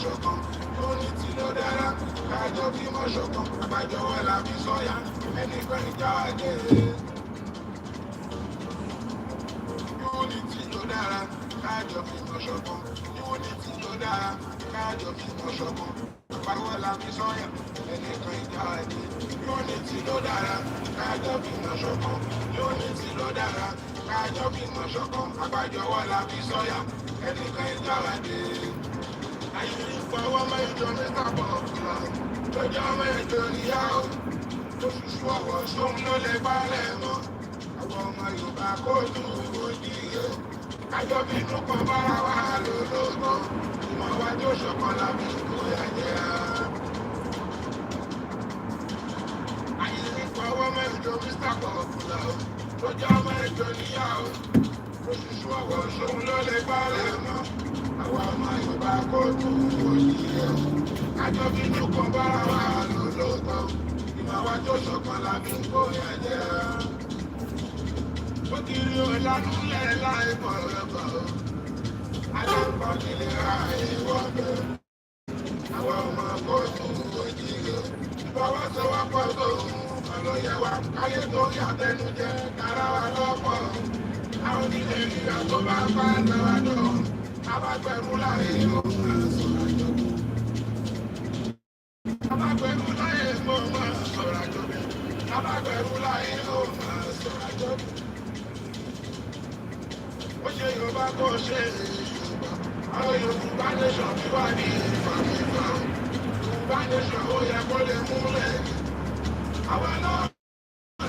ṣọ̀kan, unity ló dára, kájọ bímọ ṣọ̀kan, àgbájọwọ́ la fi sọ̀yà, ẹnìkan ìjà àjẹ́. Unity ló dára, kájọ bímọ ṣọ̀kan, unity ló dára, kájọ bímọ ṣọ̀kan, àgbájọwọ́ la fi sọ̀yà, ẹnìkan ìjà àjẹ́. Unity ló dára, kájọ bímọ ṣọ̀kan, unity ló dára, kájọ bímọ ṣọ̀kan, àgbájọwọ́ la fi sọ̀yà, ẹnìkan ìjà àjẹ́. Ayé ìfọwọ́ mẹ́jọ mẹ́ta bọ̀ ọ̀gbọ̀n, lọ́jọ́ mẹ́jọ níyà ó, oṣooṣù ọ̀wọ̀ sóhun ló lè gbálẹ̀ mọ́. Àwọn ọmọ Yorùbá kó dùn òdì yó, kájọ bínú kan bára wà lólógbó, ìmọ̀ wájú ṣọ̀kan lábí kó yàjẹ́. Ayé ìfọwọ́ mẹ́jọ mẹ́ta bọ̀ ọ̀gbọ̀n, lọ́jọ́ mẹ́jọ níyà ó, oṣooṣù ọ̀wọ̀ sóhun ló lè gbálẹ̀ mọ́. Àwọn ọmọ Yorùbá kó dùn òdì yó, kájọ bínú kan bára wà lólógbó, ìmọ̀ wájú ṣọ̀kan lábí kó yàjẹ́. Ó ti rí ọ̀lànúlẹ̀ láì bọ̀rọ̀bọ̀, aláǹkọ̀ nílé ààyè wọ́pẹ́. Àwọn ọmọ kóòtù òjìlé, ìfọwọ́sowọ́pọ̀ tó ń ọlọ́yẹ wa káyé tó yàtẹnujẹ kára wa lọ́pọ̀. Àwọn onílé ìrìnà tó bá bá náwà náà, abágbẹ̀rú láyé òun máa sọ̀rọ̀ àjọ. Abágbẹ̀rú láyé òun máa sọ̀rọ̀ àjọ. Abágbẹ̀rú láyé òun máa sọ̀rọ̀ àjọ. Ó ṣe Yorùbá kó ṣe Yorùbá. Àwọn Yorùbá nation tí wà ní ìfàmìfà. Yorùbá nation ó yẹ kó lè múlẹ̀. Àwọn náà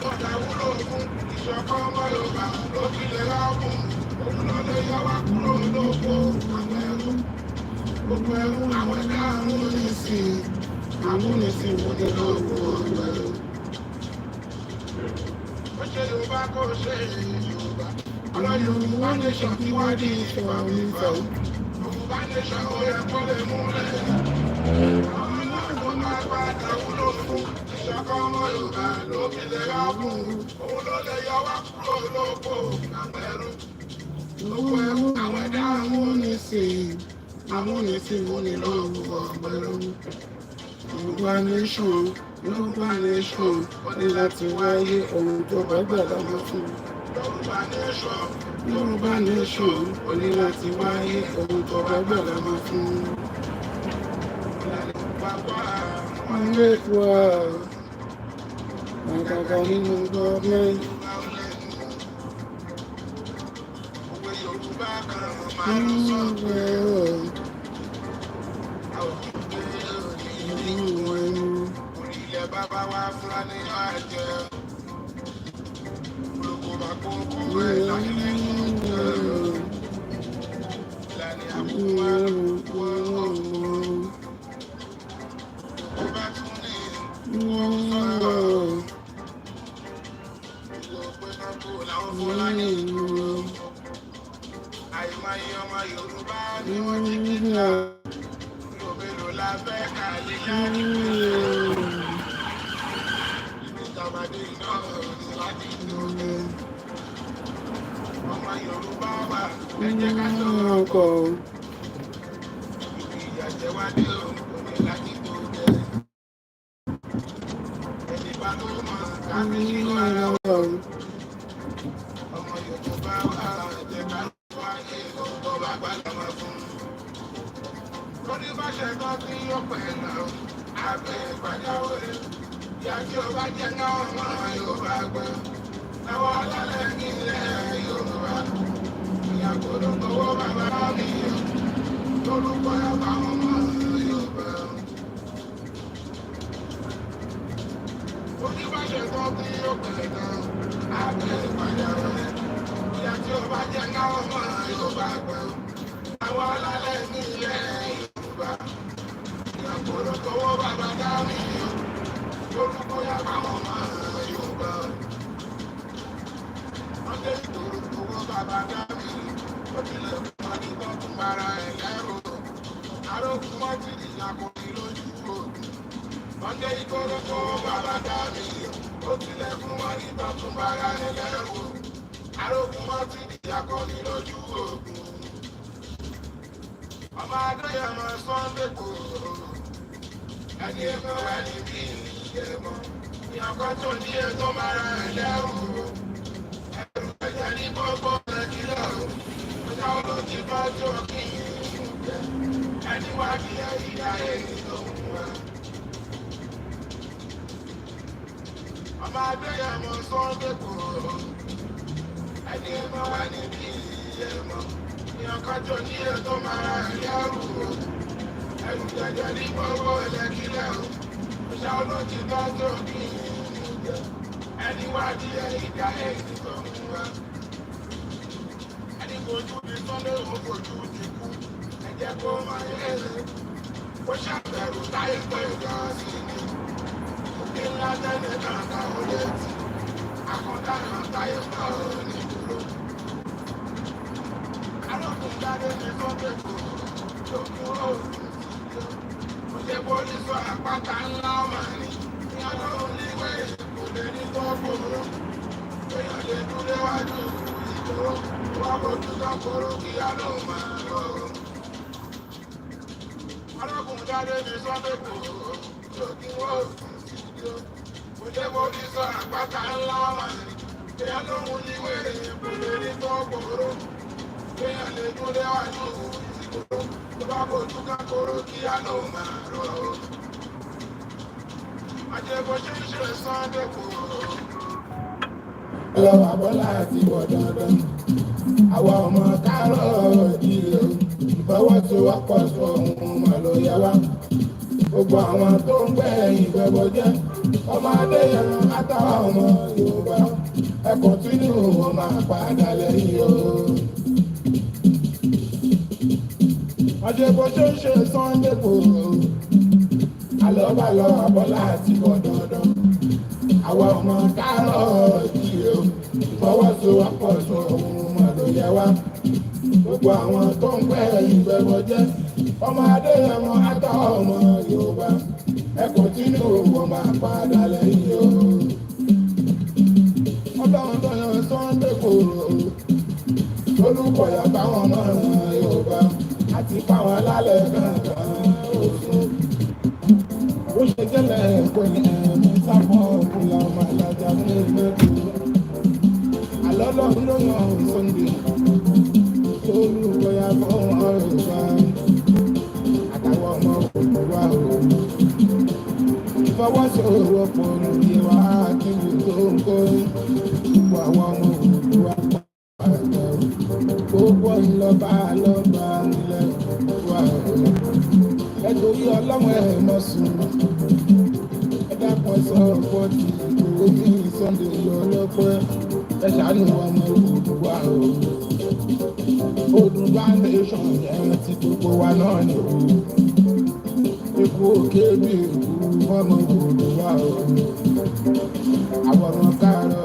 lọ́dà wúlò fún ìṣọ̀kan ọmọ Yorùbá ló fi lè rákùn. Òun ló lè yọ wá kúrò lóko àwọn ẹrú. Gbogbo ẹrú àwọn ẹ̀dá amúnisìn. Amúnisìn wo ni lóko ọ̀gbẹ́ ẹrú. Ó ṣe Yorùbá kó ṣe Yorùbá. Àwọn Yorùbá nation tí wá di ìfàmìfà. Yorùbá nation ó yẹ kó lè múlẹ̀. Àwọn náà ló máa padà wúlò fún ìṣọ̀kan ọmọ Yorùbá ló fi lè rákùn. Òun ló lè yọ wá kúrò lóko àwọn ẹrú. Gbogbo ẹrú àwọn ẹ̀dá amúnisìn. Amúnisìn wo ni lóko ọ̀gbẹ́ ẹrú. Yorùbá nation, Yorùbá nation, ó ní láti wáyé ohun tó bá gbà lọ́wọ́ fún. Yorùbá nation, Yorùbá nation, ó ní láti wáyé ohun tó bá gbà lọ́wọ́ fún. Ilé wa, àgàgà nínú gọ́ọ̀mẹ́ntì. Òwe Yorùbá kan máa ń sọ̀rọ̀. Orílẹ̀ bàbá wa Fúlàní àjẹ́. Olùkọ́ bá kókó ẹ̀ láyé lẹ́yìn jẹ́. Ìlànà àbúrò wọ́n. Ó bá tún ní wọ́n sọ̀rọ̀. Ìwọ pé náà kó làwọn Fúlàní ìlú. Àìmáyé ọmọ Yorùbá ni wọ́n jí kíkà. Mélòó la fẹ́ ká lè yára. Ìjọbadé náà ní láti lóde. Ọmọ Yorùbá wà ẹ jẹ́ ká sọ̀rọ̀. Ibi ìyàjẹ́wádé òun kò ní láti lóde. Ẹni bá ló mọ̀ káfí sí wàrà. Ọmọ Yorùbá wà ẹ jẹ́ ká wáyé ọkọ̀ bàbá lọ́mọ fún. Lórí bá ṣe kọ́ kí ó pẹ̀ náà, àgbẹ̀ ìpàjáwìrì. Ìyá tí ó bá jẹ́ náà ọmọ Yorùbá gbẹ́. Lọ́wọ́ lálẹ́ ní ilẹ̀ Yorùbá. Ìyá gbọ́dọ̀ gbowó bàbá mi yọ. Lórúkọ ẹ̀bá ọmọ Yorùbá. Lórí bá ṣe kọ́ kí ó pẹ̀ náà, àgbẹ̀ ìpàjáwìrì. Ìyá tí ó bá jẹ́ náà ọmọ Yorùbá gbẹ́. Lọ́wọ́ lálẹ́ ní ilẹ̀ Yorùbá. Ìyàgbọ́dọ̀ gbowó bàbá mi yọ. Lórúkọ ẹ̀bá ọmọ Yorùbá. Wọ́n dé ìgboro gbowó bàbá mi. Ó tilẹ̀ fún ọdún tó tún bára ẹ̀ lẹ́rù. Arógun wọ́n ti di ìyàkùnrin lójú òògùn. Wọ́n dé ìgboro gbowó bàbá mi. Ó tilẹ̀ fún ọdún tó tún bára ẹ̀ lẹ́rù. Arógun wọ́n ti di ìyàkùnrin lójú òògùn. I'm a day I'm a Sunday go. I give a wedding be. You have got to deal to my level. I need more than kilo. Without looking for joking. Anyone here, I'm a day I'm a Sunday go. I give a wedding be. You have got to deal to my level. I need more than kilo. Without looking for joking. Anyone here, I go to the Sunday, go to the cook, and get go my head. What's up there? I play gas in it. Okay, not that I can't hold it. I can't tie it down. I don't think that is Sunday. The police are back and now, man. The only way to get it off of them. They do the right to I go to the Koroki, I know, man. I don't go down there, there's other people looking work. But the police are back and now, man. They are the only way to get it off of them. They do the right to I go to the Koroki, I know, man. I just go to Sunday. Lọ́wọ́ Bọ́lá àti Bọ̀dọ̀dọ̀, àwa ọmọ káàárọ̀ ìlú, ìfọwọ́sowọ́pọ̀ sọ ohun mà ló yẹ wá. Gbogbo àwọn tó ń gbẹ̀yìn ìgbẹ́bọjẹ́, ọmọ Adéyẹmọ àtàwọn ọmọ Yorùbá, ẹ kọ̀ntínú wọn máa padà lẹ́yìn o. Ọjọ́ bó ṣe ń ṣe Sunday Igboho, àlọ́bàlọ́ Bọ́lá àti Bọ̀dọ̀dọ̀. Àwa ọmọ káàárọ̀ ìlú ìfọwọ́sowọ́pọ̀ sọ ohun mà ló yẹ wá. Gbogbo àwọn tó ń pẹ́ ìgbẹ́bọjẹ́ ọmọ Adéyẹmọ àtàwọn ọmọ Yorùbá ẹ kọ̀ntínú wọn máa padà lẹ́yìn o. Ọlọ́run tó yan Sunday Igboho lólùkọ̀yà báwọn ọmọ Yorùbá àti fáwọn alálẹ̀ kankan òsùn. Ó ṣe jẹ́lẹ̀ ẹ̀kọ́ ní ẹ̀mí sábọ̀ òkúlà ọmọ alájà ní ìlẹ́kùn. Àlọ́lọ́run ló yan Sunday olùkọ́yà fún Yorùbá àtàwọn ọmọ Yorùbá o. Ìfọwọ́sowọ́pọ̀ lórí wa kí wò tó ń kó gbogbo àwọn ọmọ Yorùbá pàtó. Gbogbo ńlọba nílẹ̀ wa o. Nítorí ọlọ́mọ ẹ̀ mọ̀ sùn. Ẹ dákun sọ fọ́ọ̀tì Ìgbòho ní Sunday ọlọ́pẹ́. Ẹ ṣàánú ọmọ Yorùbá o. Industrialization yẹn ti gbogbo wa náà ni o. Eku òkè bí èkú ọmọ Yorùbá o. Àwọn ọmọ káàárọ̀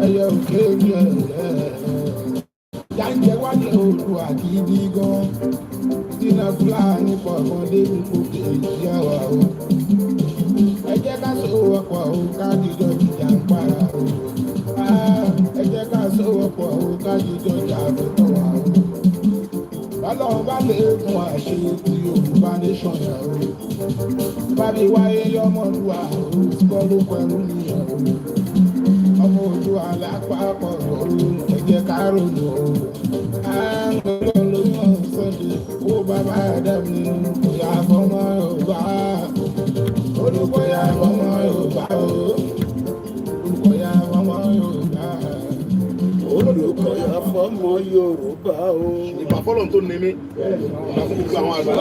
ẹyẹ òkè bí ẹyẹ. Jáǹjẹ wálé Oòduà gidi gan. Sínú Fúlàní pọ̀kan débi kòkè ìyáwá o. Ẹ jẹ́ ká sowọ́pọ̀ o, ká dìjọ ìjà ń para o. Ẹ jẹ́ ká sowọ́pọ̀ o, ká dìjọ ìjà àbẹ̀tọ̀ wa o. Ọlọ́run bá lè fún àṣẹ tí Yorùbá nation yà o. Bábí wáyé yọmọlúwa o, kọ́ ló pẹ̀lú nìyẹn o. Ọmọ Oòduà lápapọ̀ o, ẹ jẹ́ ká rònú o. Àǹgbọ̀n ló yàn Sunday, ó bàbá Ádámù, kò yà fọmọ Yorùbá. Olùkọ́yà fọmọ Yorùbá o. Olùkọ́yà fọmọ Yorùbá. Olùkọ́yà fọmọ Yorùbá o. Ìgbà fọ́lọ́n tó ní mí, ìgbà fún gbogbo àwọn àgbà.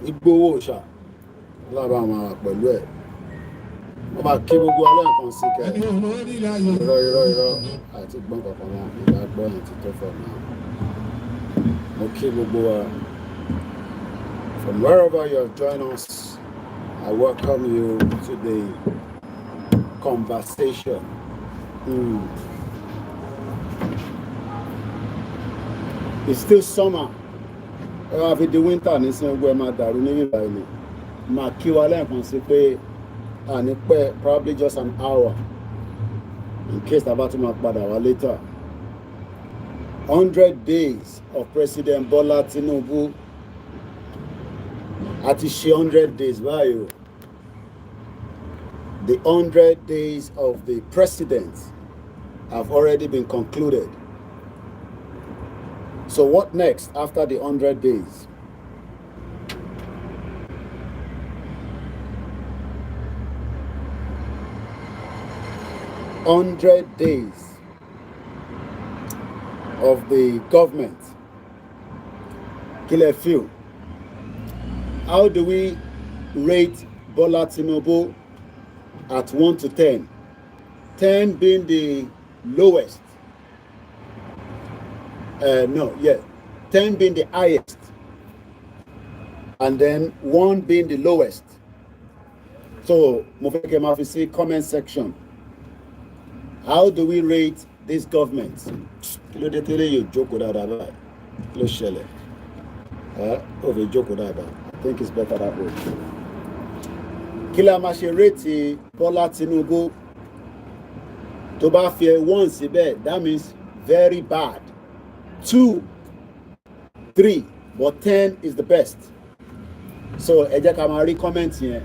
Ìgbòho ṣá lára máa pẹ̀lú ẹ̀. Wọ́n máa kí gbogbo aláǹkan sí kẹ́. Irọ́ àti gbọ́n kankan náà ìgbà gbọ́n àti tó fọ̀ náà. Mo kí gbogbo wa. From wherever you have joined us, I welcome you to the conversation. It's still summer. If it's the winter, it's not going to matter. Ma kí wa lẹ́ẹ̀kan sí pé probably just an hour. in case Tabatuma Padawa later. 100 days of President Bola Tinubu. Àti ṣe 100 days báyìí. The 100 days of the president have already been concluded. So what next after the 100 days? "100 days of the government." Kile feel. How do we rate Bola Tinubu at 1 to 10? 10 being the lowest. 10 being the highest. And then 1 being the lowest. So, Mofeke Mafisi, comment section. How do we rate this government? You joke with that. Joke with that. I think it's better that way. Kila ma ṣe rate Bola Tinubu. Tó bá fi 1 síbẹ̀, that means very bad. 2, 3, but 10 is the best. So, ẹ jẹ́ ká máa rí comment here.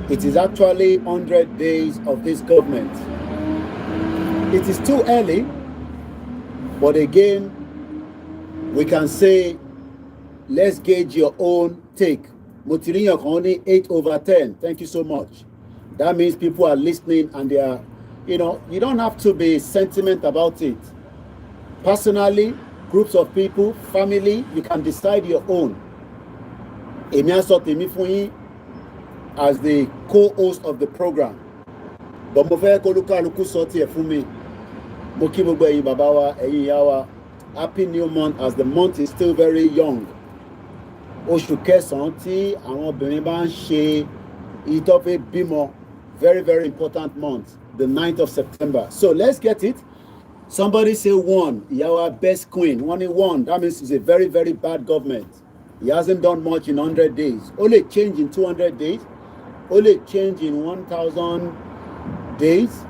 It is actually 100 days of this government. It is too early, but again, we can say, let's gauge your own take. Motiriyan kan only 8 over 10. Thank you so much. That means people are listening and they are, you don't have to be sentimental about it. Personally, groups of people, family, you can decide your own. Èmi á sọ tèmi fún yín as the co-host of the program. But mo fẹ́ kó olúkálukú sọ tiẹ̀ fún mi. Mo kí gbogbo ẹ̀yin bàbá wa, ẹ̀yin ìyá wa. Happy new month as the month is still very young. Oṣù kẹsàn-án tí àwọn obìnrin bá ń ṣe ìtọ́fẹ́ bímọ, very, very important month, the 9th of September. So let's get it. Somebody say 1, Yawa best queen, 1. That means it's a very, very bad government. He hasn't done much in 100 days. Only change in 200 days. Only change in 1,000 days.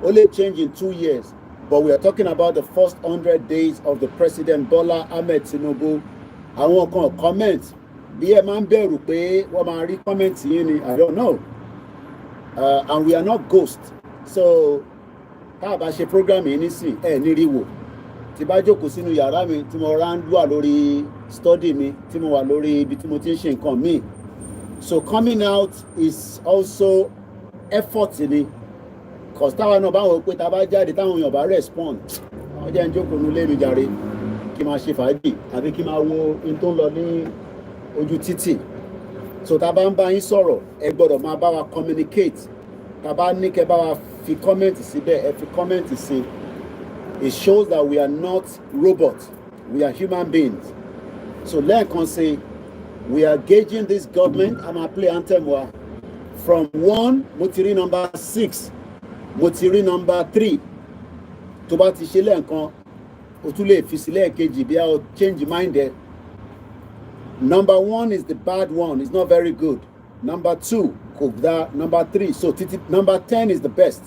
Only change in 2 years. But we are talking about the first 100 days of the President Bola Ahmed Tinubu. Àwọn kan comment. Bí ẹ máa ń bẹ̀rù pé wọ́n máa rí comment yín ni, I don't know. And we are not ghosts. So, tá a bá ṣe program yìí nísìn, ní rí wò. Tí bá jókòó sínú yàrá mi, tí mo rán wà lórí study mi, tí mo wà lórí ibi tí mo ti ń ṣe nǹkan míì. So coming out is also effort ni. Because táwa náà bá wọ pé tá a bá jáde táwọn èèyàn bá respond, wọ́n jẹ́ ń jókòó nílé mi jàre, kí máa ṣe fàájì, àbí kí máa wo ohun tó ń lọ ní ojú títì. So tá a bá ń bá yín sọ̀rọ̀, ẹ gbọ́dọ̀ máa bá wa communicate. Tá a bá ní kẹ́ bá wa fi comment síbẹ̀, ẹ fi comment sí. It shows that we are not robots. We are human beings. So lẹ́ẹ̀kan say, we are gauging this government. I'm going to play anthem from 1, Motiri number 6, Motiri number 3. Tó bá ti ṣe lẹ́ẹ̀kan, o tún lè fi sílẹ̀ kejì bí a change mind there. Number 1 is the bad one. It's not very good. Number 2, Kogda. Number 3. So number 10 is the best.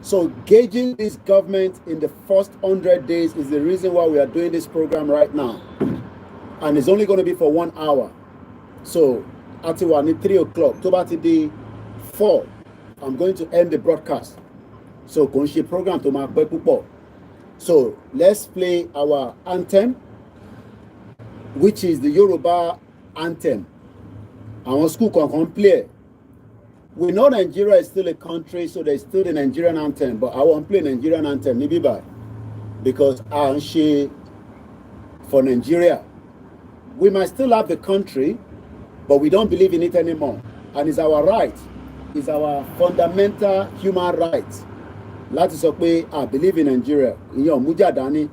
So gauging this government in the first 100 days is the reason why we are doing this program right now. And it's only going to be for 1 hour. So at 3 o'clock, tó bá ti di 4, I'm going to end the broadcast. So kò ń ṣe program tó máa pẹ́ púpọ̀. So let's play our anthem, which is the Yoruba anthem. Àwọn school kankan play. We know Nigeria is still a country, so there's still the Nigerian anthem, but I won't play Nigerian anthem, níbí báyìí, because à ń ṣe for Nigeria. We might still have the country, but we don't believe in it anymore. And it's our right. It's our fundamental human right. Láti sọ pé I believe in Nigeria. Ìyẹn ò mú jà dání.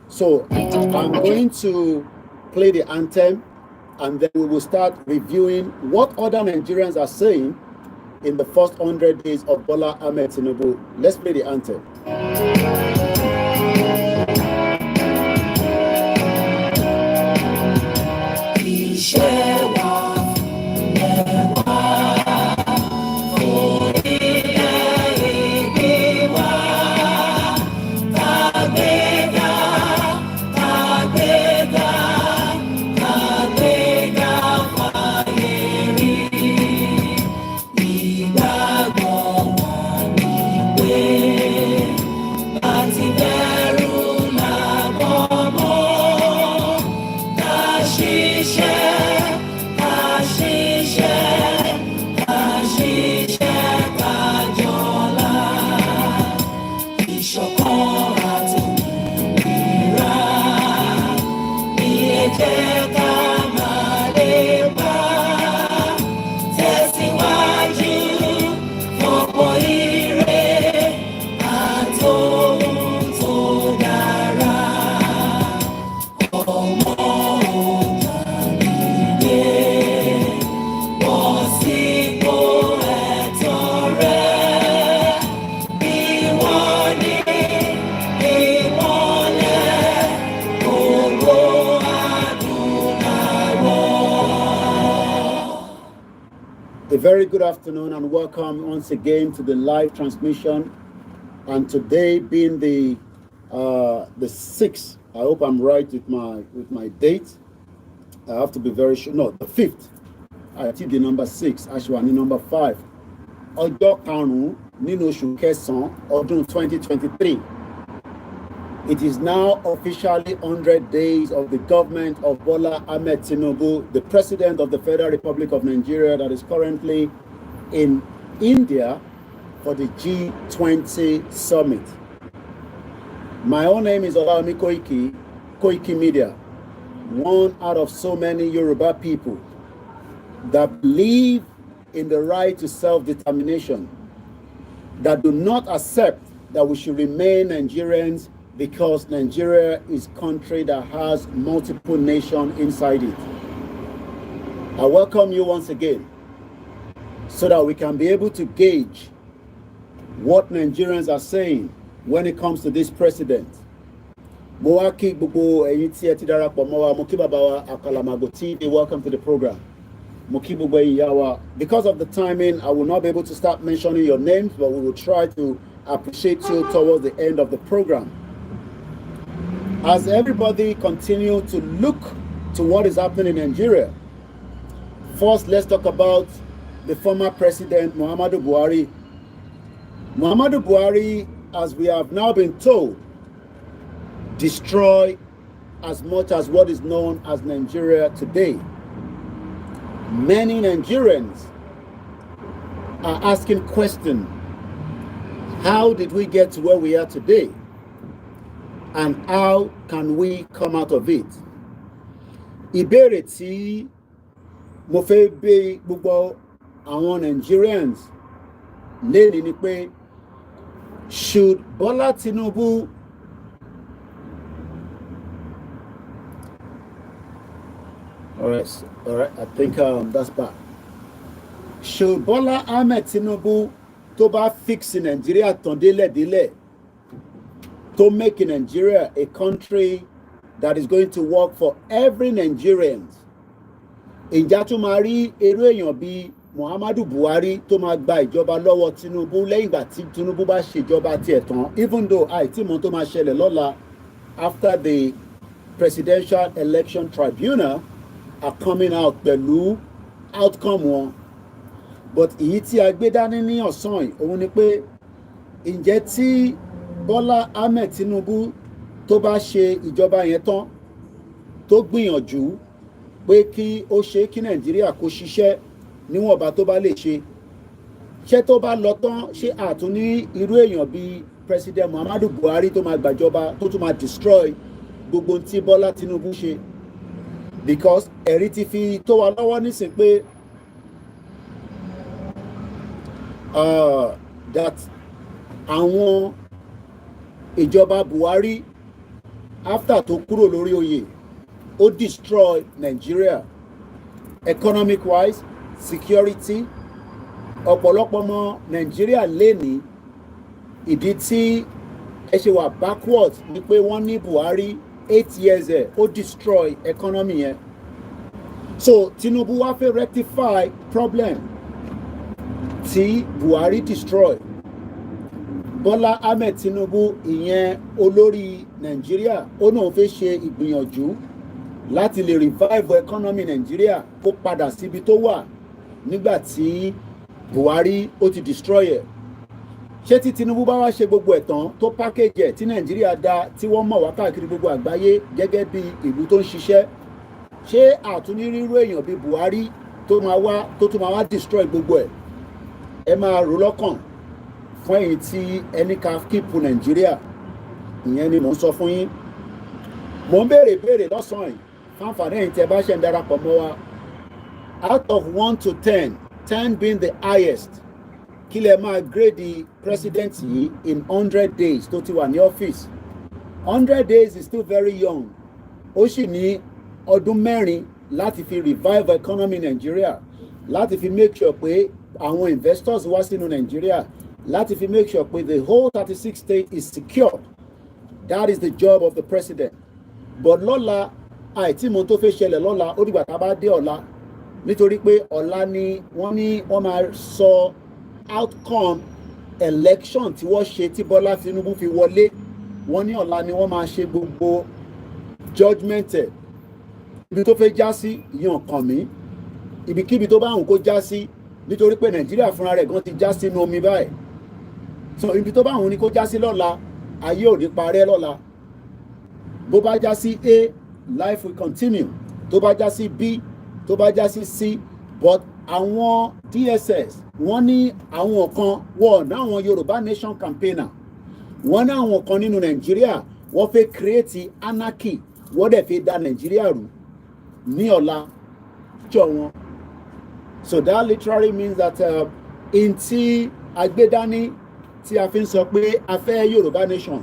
So I'm going to play the anthem, and then we will start reviewing what other Nigerians are saying in the first 100 days of Bola Ahmed Tinubu. Let's play the anthem. jẹ́ ká máa lépa tẹ̀síwájú fọ̀pọ̀ ire àtòhun tó dára. Ọmọ òkàlìdé bọ́ sípò ẹ̀tọ́ rẹ̀. Ìwọ ni ìmọ́lẹ̀ gbogbo adúláwọ̀. A very good afternoon and welcome once again to the live transmission. And today being the 6th, I hope I'm right with my date. I have to be very sure. No, the 5th. I think the number 6. Actually, number 5. Ọjọ́ karùn-ún nínú oṣù kẹsàn-án ọdún 2023. It is now officially 100 days of the government of Bola Ahmed Tinubu, the President of the Federal Republic of Nigeria, that is currently in India for the G20 summit. My own name is Olawumi Koiki Media, one out of so many Yoruba people that believe in the right to self-determination, that do not accept that we should remain Nigerians because Nigeria is a country that has multiple nations inside it. I welcome you once again so that we can be able to gauge what Nigerians are saying when it comes to this president. Welcome to the program. Because of the timing, I will not be able to start mentioning your names, but we will try to appreciate you towards the end of the program. As everybody continue to look to what is happening in Nigeria, first let's talk about the former president, Muhammadu Buhari. Muhammadu Buhari, as we have now been told, destroy as much as what is known as Nigeria today. Many Nigerians are asking questions. How did we get to where we are today? And how can we come out of it? Ìbéèrè tí mo fẹ́ bi gbogbo àwọn Nigerians lénìí ni pé, should Bola Tinubu all right, I think that's bad. Should Bola Ahmed Tinubu tó bá fix Nigeria tán délẹ̀délẹ̀, to make Nigeria a country that is going to work for every Nigerian? Ìjà tó máa rí irú èèyàn bíi Muhammadu Buhari tó máa gba ìjọba lọ́wọ́ Tinubu lẹ́yìn ìgbà tí Tinubu bá ṣèjọba tiẹ̀ tán, even though àìtí mọ̀ tó máa ṣẹlẹ̀ lọ́la after the presidential election tribunal are coming out pẹ̀lú outcome wọn. But èyí tí a gbé dání ní ọ̀sán yìí òun ni pé, ǹjẹ́ tí Bola Ahmed Tinubu tó bá ṣe ìjọba yẹn tán, tó gbìyànjú pé kí ó ṣe kí Nàìjíríà kó ṣiṣẹ́ níwọ̀nba tó bá lè ṣe, ṣé tó bá lọ tán ṣé àtún ní irú èèyàn bíi President Muhammadu Buhari tó máa gbàjọba tó tún máa destroy gbogbo tí Bola Tinubu ṣe? Because ẹ̀rí ti fi tó wa lọ́wọ́ nísìn pé that àwọn ìjọba Buhari after tó kúrò lórí oyè, ó destroy Nigeria economic wise, security. Ọ̀pọ̀lọpọ̀ ọmọ Nigeria lénìí, ìdí tí ẹ ṣe wà backward ni pé wọ́n ní Buhari 8 years ó destroy economy yẹn. So Tinubu wá fẹ́ rectify problem tí Buhari destroy. Bola Ahmed Tinubu, ìyẹn olórí Nigeria, ó náà fẹ́ ṣe ìgbìyànjú láti lè revive economy Nigeria kó padà síbi tó wà nígbà tí Buhari ó ti destroy ẹ̀. Ṣé tí Tinubu bá wá ṣe gbogbo ẹ̀tàn tó package ẹ̀ tí Nigeria dá, tí wọ́n mọ̀ wá káàkiri gbogbo àgbáyé gẹ́gẹ́ bí ìlú tó ń ṣiṣẹ́, ṣé àtúnírírú èèyàn bíi Buhari tó tún máa wá destroy gbogbo ẹ̀? Ẹ máa rò lọ́kàn fún èyí tí ẹni ká kíìpù Nigeria. Ìyẹn ni mò ń sọ fún yín. Mò ń béèrè lọ́sàn-án yìí Fanfare ẹ̀yin tí ẹ bá ṣe ń darapọ̀ mọ́ wa, out of 1 to 10, 10 being the highest, kí lẹ máa grade the president yìí in 100 days tó ti wà ní ọ́fíìsì. 100 days is still very young. Ó sì ní ọdún mẹ́rin láti fi revive economy Nigeria, láti fi make sure pé àwọn investors wá sínú Nigeria, láti fi make sure pé the whole 36 states is secured. That is the job of the president. But lọ́la, àìtí mo tó fẹ́ ṣẹlẹ̀ lọ́la, ó dìgbà tá a bá dé ọ̀la, nítorí pé ọ̀la ni wọ́n máa sọ outcome election tí wọ́n ṣe tí Bọ́lá Tinubu fi wọlé. Wọ́n ní ọ̀la ni wọ́n máa ṣe gbogbo judgment ẹ̀. Ibi tó fẹ́ já sí ìyẹn kàn mí, ibikíbi tó bá wùn kó já sí, nítorí pé Nàìjíríà fúnra rẹ̀ gan ti já sínú omi báyìí. So ibi tó bá wùn ni kó já sí lọ́la, ayé ò ní parẹ́ lọ́la. Bó bá já sí A, life will continue. Tó bá já sí B, tó bá já sí C, but àwọn DSS wọ́n ní àwọn kan wọ́n náwọn Yorùbá nation campaigner, wọ́n ní àwọn kan nínú Nàìjíríà wọ́n fẹ́ create anarchy, wọ́n dẹ̀ fẹ́ da Nàìjíríà rú ní ọ̀la jọ wọn. So that literally means that in tí agbédání tí a fi ń sọ pé a fẹ́ Yorùbá nation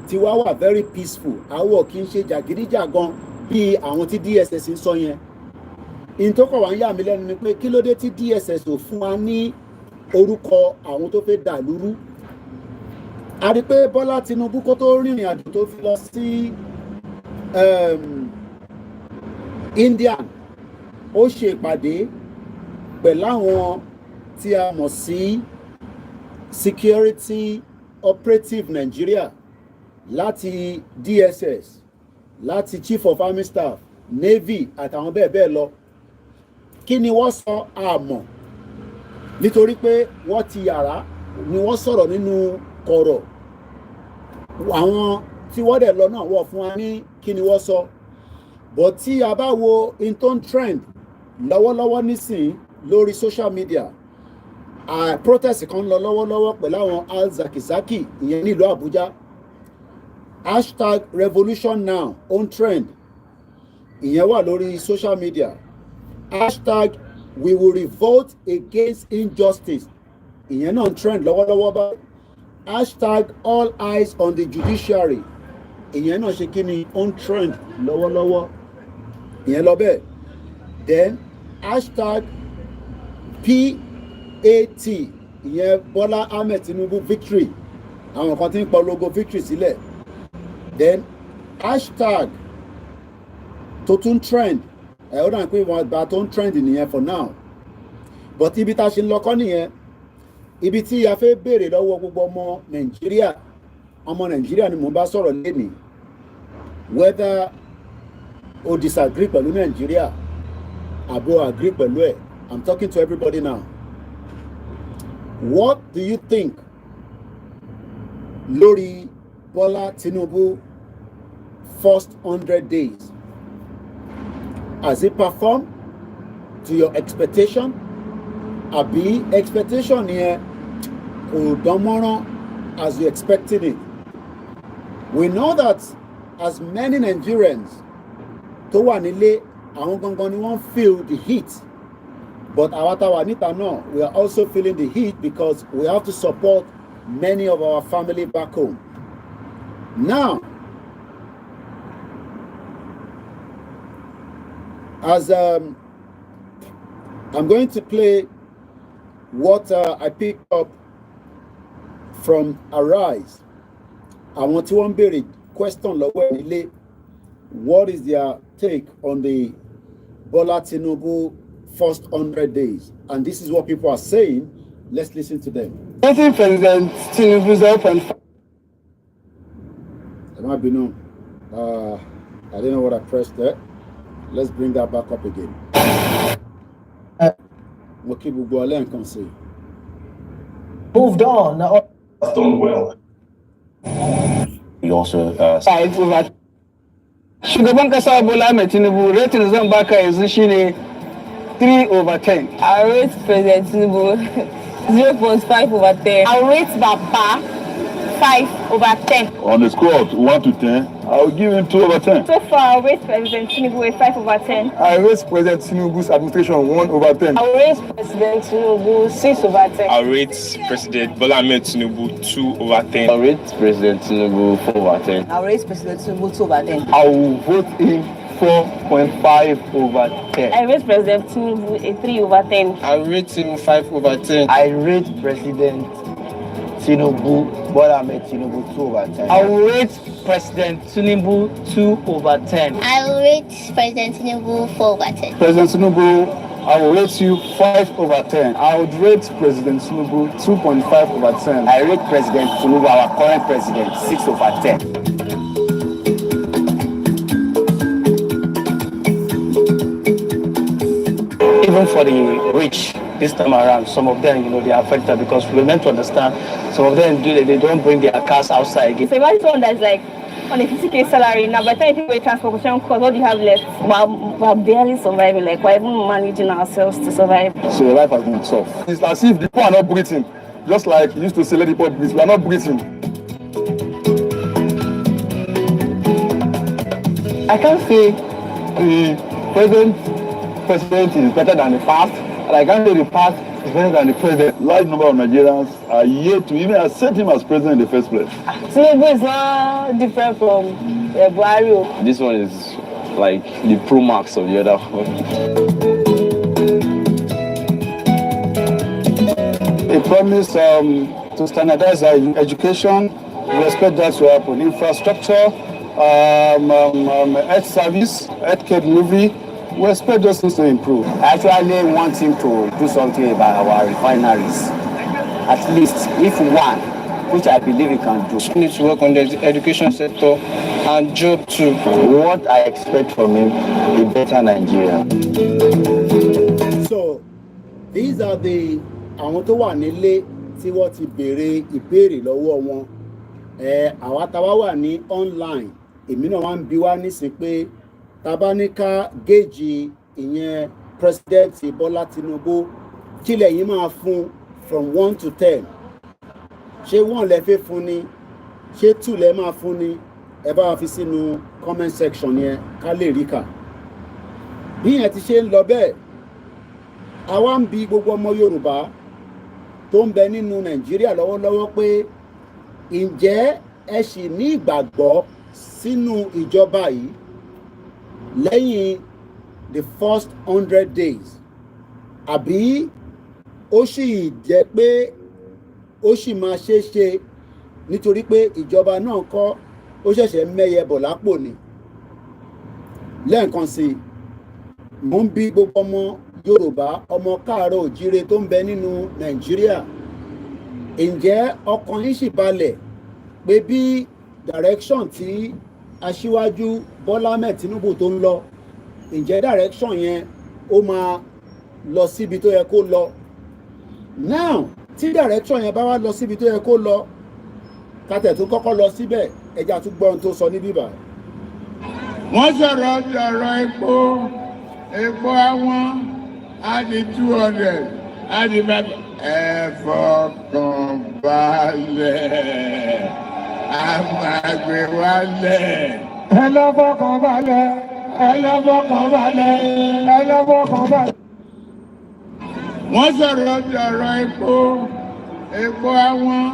tí wá wà very peaceful, àwọ̀ kì í ṣe jàgídíjàgan bí àwọn tí DSS ń sọ yẹn. In tó kọ̀ wá ń yà mí lẹ́nu ni pé kí ló dé tí DSS ò fún wa ní orúkọ àwọn tó fẹ́ dà lúrú. A rí pé Bọ́lá Tinubu kó tó rìnrìn àjò tó fi lọ sí India, ó ṣe ìpàdé pẹ̀lú àwọn tí a mọ̀ sí security operative Nigeria, láti DSS, láti chief of army staff, navy àtàwọn bẹ́ẹ̀ bẹ́ẹ̀ lọ. Kí ni wọ́n sọ àmọ́, nítorí pé wọ́n ti yàrá ni wọ́n sọ̀rọ̀ nínú kọ̀rọ̀. Àwọn tí wọ́n dẹ̀ lọ náà wọ́n fún wa ní kí ni wọ́n sọ. But tí a bá wo inton trend lọ́wọ́lọ́wọ́ nísìn lórí social media, protest kan lọ lọ́wọ́lọ́wọ́ pẹ̀lú àwọn al-Zakizaki ìyẹn nílùú Àbújá. Hashtag revolution now on trend ìyẹn wà lórí social media. Hashtag we will revolt against injustice ìyẹn náà trend lọ́wọ́lọ́wọ́ bá. Hashtag all eyes on the judiciary ìyẹn náà ṣe kí ni on trend lọ́wọ́lọ́wọ́ ìyẹn lọ bẹ́ẹ̀. Then hashtag PAT ìyẹn Bọ́lá Ahmed Tinubu victory, àwọn kan tí ń polongo victory sílẹ̀. Then hashtag tó tún trend, ó dà pé wọn gba tó ń trend nìyẹn for now. But ibi tá a ṣe ń lọ kọ́ nìyẹn, ibi tí a fẹ́ béèrè lọ́wọ́ gbogbo ọmọ Nàìjíríà ni mo bá sọ̀rọ̀ lẹ́nìí, whether o disagree pẹ̀lú Nàìjíríà àbò agree pẹ̀lú ẹ̀. I'm talking to everybody now. What do you think lórí Bola Tinubu first 100 days? Has it performed to your expectation? Àbí expectation yẹn kò dán mọ́rán as you expected it? We know that as many Nigerians tó wà nílé, àwọn gangan ni wọ́n feel the heat. But àwa tá wà níta náà, we are also feeling the heat because we have to support many of our family back home. Now, as I'm going to play what I picked up from Arise. Àwọn tí wọ́n béèrè question lọ́wọ́ nílé, what is their take on the Bola Tinubu first 100 days? And this is what people are saying. Let's listen to them. President Tinubu's open. It might be known. I didn't know what I pressed there. Let's bring that back up again. Moved on. Done well. We also Shugaban kasa Bola Ahmed Tinubu rating zan baka yanzu shine 3/10. I rate President Tinubu 0.5/10. I rate Baba 5/10. On a score of 1 to 10, I'll give him 2/10. So far, I'll rate President Tinubu a 5/10. I rate President Tinubu's administration 1/10. I'll rate President Tinubu 6/10. I'll rate President Bola Tinubu 2/10. I'll rate President Tinubu 4/10. I'll rate President Tinubu 2/10. I will vote him 4.5/10. I rate President Tinubu a 3/10. I'll rate him 5/10. I rate President Tinubu, Bola Tinubu 2/10. I will rate President Tinubu 2/10. I will rate President Tinubu 4/10. President Tinubu, I will rate you 5/10. I would rate President Tinubu 2.5/10. I rate President Tinubu, our current president, 6/10. Even for the rich this time around, some of them, they are affected because we're meant to understand. Some of them they don't bring their cars outside again. So imagine someone that's like on a 50K salary now, by the time you take away transportation cost, what do you have left? We're barely surviving. Like we're even managing ourselves to survive. So your life has been tough. It's as if the poor are not breathing. Just like you used to say, let the poor breathe. We are not breathing. I can't say the present president is better than the past, and I can't say the past is better than the present. Large number of Nigerians are yet to even accept him as president in the first place. Tinubu is not different from Buhari. This one is like the pro max of the other one. They promised to standardize our education. We expect that to happen. Infrastructure, health service, healthcare delivery. We expect those things to improve. I actually want him to do something about our refineries. At least, if one, which I believe he can do. We need to work on the education sector and job too. What I expect from him, a better Nigeria. So, these are the àwọn tó wà nílé tí wọ́n ti béèrè ìbéèrè lọ́wọ́ wọn. Àwa táwa wà ní online, èmi náà wá ń bi wá nísìn pé tabaníká géèjì ìyẹn President Bola Tinubu kí lẹ̀yin máa fún from 1 to 10. Ṣé 1 lẹ fẹ́ fún ni? Ṣé 2 lẹ máa fún ni? Ẹ bá wa fi sínú comment section yẹn ká lè rí kà. Bí yẹn ti ṣe ń lọ bẹ́ẹ̀, àwa ń bi gbogbo ọmọ Yorùbá tó ń bẹ nínú Nàìjíríà lọ́wọ́lọ́wọ́ pé ǹjẹ́ ẹ ṣì ní ìgbàgbọ́ sínú ìjọba yìí lẹ́yìn the first 100 days àbí ó sì jẹ́ pé ó sì máa ṣe nítorí pé ìjọba náà kọ́ ó ṣẹ̀ṣẹ̀ mẹ́yẹ bọ̀ lápò ni. Lẹ́ẹ̀kan sí mo ń bi gbogbo ọmọ Yorùbá ọmọ káàárọ̀ òjíire tó ń bẹ nínú Nàìjíríà ǹjẹ́ ọkàn yín sì balẹ̀ pé bí direction tí aṣíwájú Bọ́lá Tinubu tó ń lọ ǹjẹ́ direction yẹn ó máa lọ síbi tó yẹ kó lọ. Now tí direction yẹn bá wá lọ síbi tó yẹ kó lọ kátẹ̀ tó kọ́kọ́ lọ síbẹ̀ ẹja tún gbọ́ ohun tó sọ ní bíbá. Wọ́n sọ̀rọ̀ epo àwọn á di 200 á di mẹ́ta. Ẹ fọkàn balẹ̀ a máa gbé wálẹ̀. Ẹ lọ fọkàn balẹ̀, ẹ lọ fọkàn balẹ̀, ẹ lọ fọkàn balẹ̀. Wọ́n sọ̀rọ̀ epo àwọn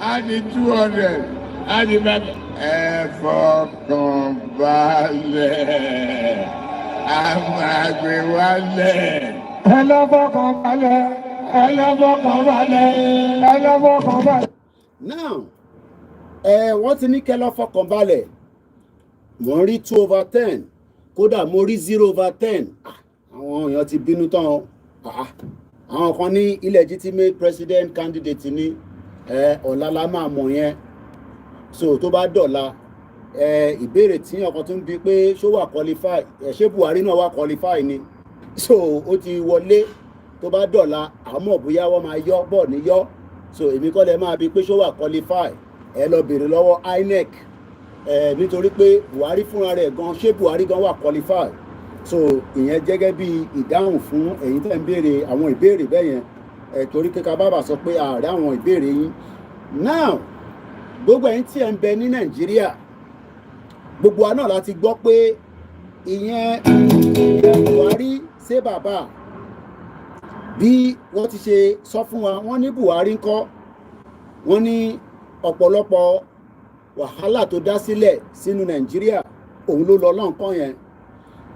á di 200 á di mẹ́ta. Ẹ fọkàn balẹ̀ a máa gbé wálẹ̀. Ẹ lọ fọkàn balẹ̀, ẹ lọ fọkàn balẹ̀, ẹ lọ fọkàn balẹ̀. Now wọ́n ti ní kẹ́ lọ fọkàn balẹ̀ mo ń rí 2/10 kódà mo rí 0/10 àwọn èèyàn ti bínú tán àwọn kan ní illegitimate president candidate ní ọ̀la la máa mọ̀ yẹn so tó bá dọ̀la ìbéèrè tí ọkàn tún bí pé ṣó wà qualify ṣé Buhari náà wà qualify ni so ó ti wọlé tó bá dọ̀la àmọ́ bóyá wọ́n máa yọ bọ̀ ní yọ so èmi kọ́ lẹ máa bí pé ṣó wà qualify ẹ lọ bèrè lọ́wọ́ INEC nítorí pé Buhari fúnra rẹ̀ gan ṣé Buhari gan wà qualify so ìyẹn jẹ́gẹ́ bí ìdáhùn fún ẹ̀yin tẹ́ ń béèrè àwọn ìbéèrè bẹ́ẹ̀ yẹn torí kíkà bàbà sọ pé ààrẹ àwọn ìbéèrè yín now gbogbo ẹ̀yin tí ẹ̀ ń bẹ ní Nàìjíríà gbogbo wa náà láti gbọ́ pé ìyẹn Buhari ṣe bàbá bí wọ́n ti ṣe sọ fún wa wọ́n ní Buhari ń kọ́ wọ́n ní ọ̀pọ̀lọpọ̀ wàhálà tó dá sílẹ̀ sínú Nàìjíríà òun ló lọ lọ́nkàn yẹn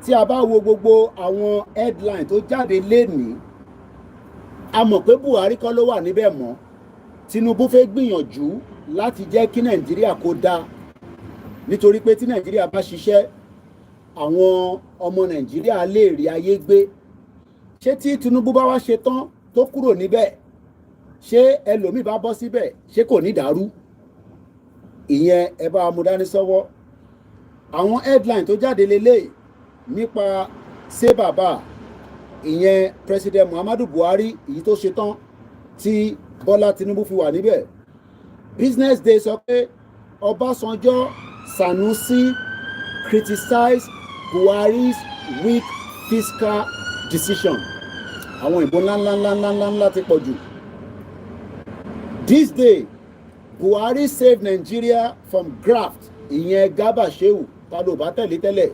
tí a bá wo gbogbo àwọn headline tó jáde lénìí a mọ̀ pé Buhari kọ́ ló wà níbẹ̀ mọ́ Tinubu fẹ́ gbìyànjú láti jẹ́ kí Nàìjíríà kó dáa nítorí pé tí Nàìjíríà bá ṣiṣẹ́ àwọn ọmọ Nàìjíríà lè rí ayé gbé ṣé tí Tinubu bá wá ṣe tán tó kúrò níbẹ̀ ṣé ẹlòmíì bá bọ́ síbẹ̀ ṣé kò ní dàrú ìyẹn ẹ bá mú dání sọ́wọ́ àwọn headline tó jáde lélẹ̀ nípa ṣé bàbá ìyẹn President Muhammadu Buhari èyí tó ṣe tán tí Bọ́lá Tinubu fi wà níbẹ̀ Business Day sọ pé Ọbásanjọ́ Sanusi criticize Buhari's weak fiscal decision àwọn ìbò ńláńláńláńláńlá ti pọ̀ jù. This day Buhari saved Nigeria from graft ìyẹn Garba Shehu tàbí bá tẹ̀lé tẹ́lẹ̀.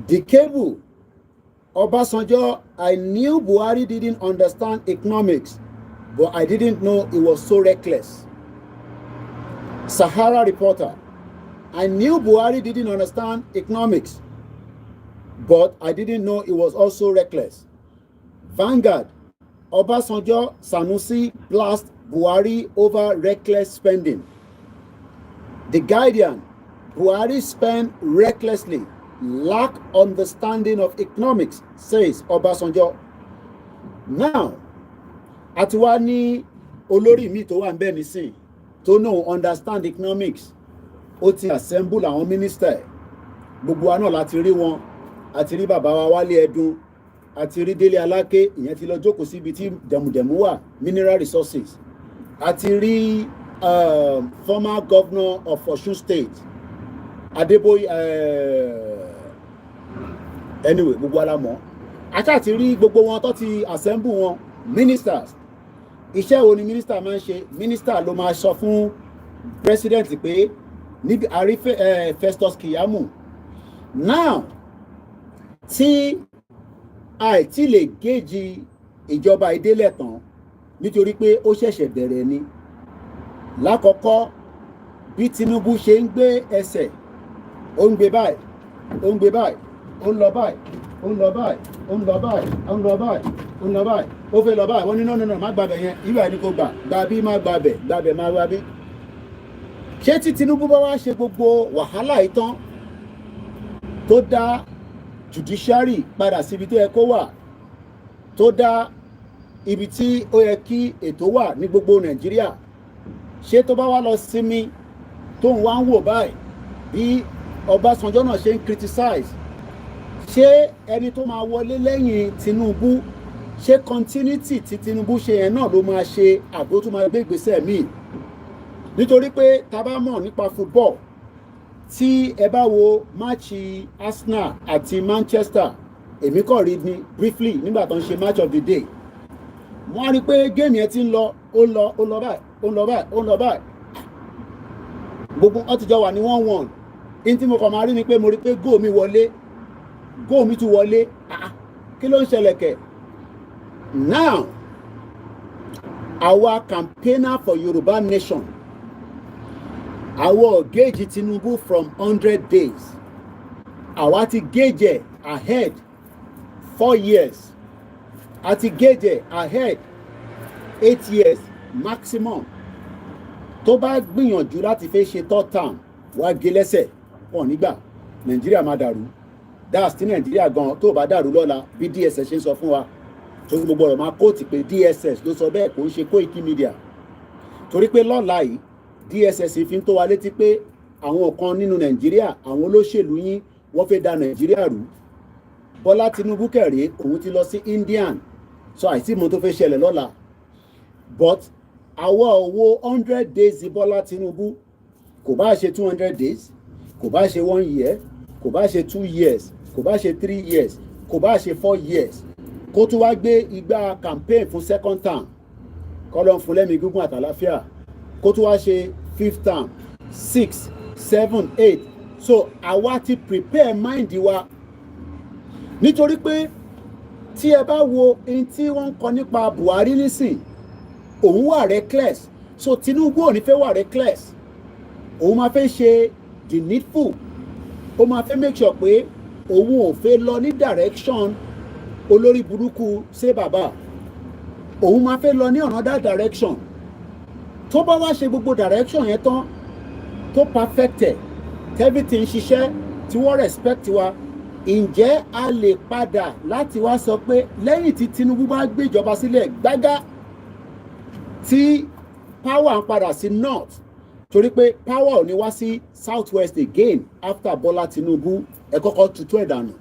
The cable Obasanjo, I knew Buhari didn't understand economics, but I didn't know he was so reckless. Sahara reporter, I knew Buhari didn't understand economics, but I didn't know he was also reckless. Vanguard, Obasanjo, Sanusi blast Buhari over reckless spending. The Guardian, Buhari spent recklessly, lack understanding of economics, says Obasanjo. Now, àti wá ní olórí mi tó wà ń bẹ̀ nísìn tó náà understand economics ó ti assemble àwọn minister gbogbo wa náà láti rí wọn àti rí bàbá wa Wálé Ẹdùn àti rí Délé Aláké ìyẹn ti lọ jókòó síbi tí dẹ̀mùdẹ̀mù wà mineral resources àti rí former governor of Osun State Adeboye anyway gbogbo alamọ àti rí gbogbo wọn tó ti assemble wọn ministers iṣẹ́ wo ni minister máa ń ṣe minister ló máa sọ fún president pé níbi àrí Festus Keyamo now tí àìtí lè géèjì ìjọba ìdélẹ̀ tán nítorí pé ó ṣẹ̀ṣẹ̀ bẹ̀rẹ̀ ni lákọ̀ọ́kọ́ bí Tinubu ṣe ń gbé ẹsẹ̀ ó ń gbé báyìí ó ń gbé báyìí ó ń lọ báyìí ó ń lọ báyìí ó ń lọ báyìí ó ń lọ báyìí ó ń lọ báyìí ó fẹ́ lọ báyìí wọ́n ní no má gbàbẹ̀ yẹn ìwà ẹni kò gbà bí má gbàbẹ̀ má wá bí. ṣé tí Tinubu bá wá ṣe gbogbo wàhálà yìí tán tó dá judiciary padà síbi tó yẹ kó wà tó dá ibi tí ó yẹ kí ètò wà ní gbogbo Nàìjíríà ṣé tó bá wá lọ sinmi tó ń wá ń wò báyìí bí Ọbásanjọ́ náà ṣe ń criticize ṣé ẹni tó máa wọlé lẹ́yìn Tinubu ṣé continuity tí Tinubu ṣe yẹn náà ló máa ṣe àbó tó máa gbé ìgbésẹ̀ míì nítorí pé tá bá mọ̀ nípa football tí ẹ bá wo máàcì Arsenal àti Manchester èmi kàn rí ni briefly nígbà tó ń ṣe match of the day wọ́n á rí pé géèmù yẹn ti ń lọ ó lọ báyìí gbogbo wọn ti jọ wà ní 1-1 ní tí mo kàn máa rí ni pé mo rí pé góò mi tún wọlé kí ló ń ṣẹlẹ̀ kẹ̀. Now our campaigner for Yoruba nation our gauge Tinubu from 100 days àwa ti gauge ahead 4 years àti gauge ahead 8 years maximum tó bá gbìyànjú láti fẹ́ ṣe third term wá gé lẹ́sẹ̀ wọn nígbà Nàìjíríà máa dàrú that's ti Nàìjíríà gan tó bá dàrú lọ́la bí DSS ṣe ń sọ fún wa torí gbogbo ọ̀rọ̀ máa kóòtù pé DSS ló sọ bẹ́ẹ̀ kò ń ṣe Koiki Media torí pé lọ́la yìí DSS fi ń tó wa létí pé àwọn kan nínú Nàìjíríà àwọn olóṣèlú yín wọ́n fẹ́ da Nàìjíríà rú Bọ́lá Tinubu kẹ̀rẹ́ òun ti lọ sí Indian so àìsí mo tó fẹ́ ṣẹlẹ̀ lọ́la but àwa owó 100 days Bọ́lá Tinubu kò bá ṣe 200 days kò bá ṣe 1 year kò bá ṣe 2 years kò bá ṣe 3 years kò bá ṣe 4 years kó tún wá gbé igbá campaign fún second term kọ́lọ́ fún lẹ́mìí gígùn àtàláfíà kó tó wá ṣe 5th term 6 7 8 so àwa ti prepare mind wa nítorí pé tí ẹ bá wo ohun tí wọ́n ń kọ nípa Buhari nísìn òun wà reckless so Tinubu ò ní fẹ́ wà reckless òun máa fẹ́ ṣe the needful ó máa fẹ́ make sure pé òun ò fẹ́ lọ ní direction olórí burúkú ṣé bàbá òun máa fẹ́ lọ ní another direction tó bá wá ṣe gbogbo direction yẹn tán tó perfected everything ṣiṣẹ́ tí wọ́n respect wa ǹjẹ́ a lè padà láti wá sọ pé lẹ́yìn tí Tinubu bá gbé ìjọba sílẹ̀ gbágá tí power ń padà sí north torí pé power ò ní wá sí south west again after Bola Tinubu ẹ kọ́kọ́ tutù ẹ̀ dànù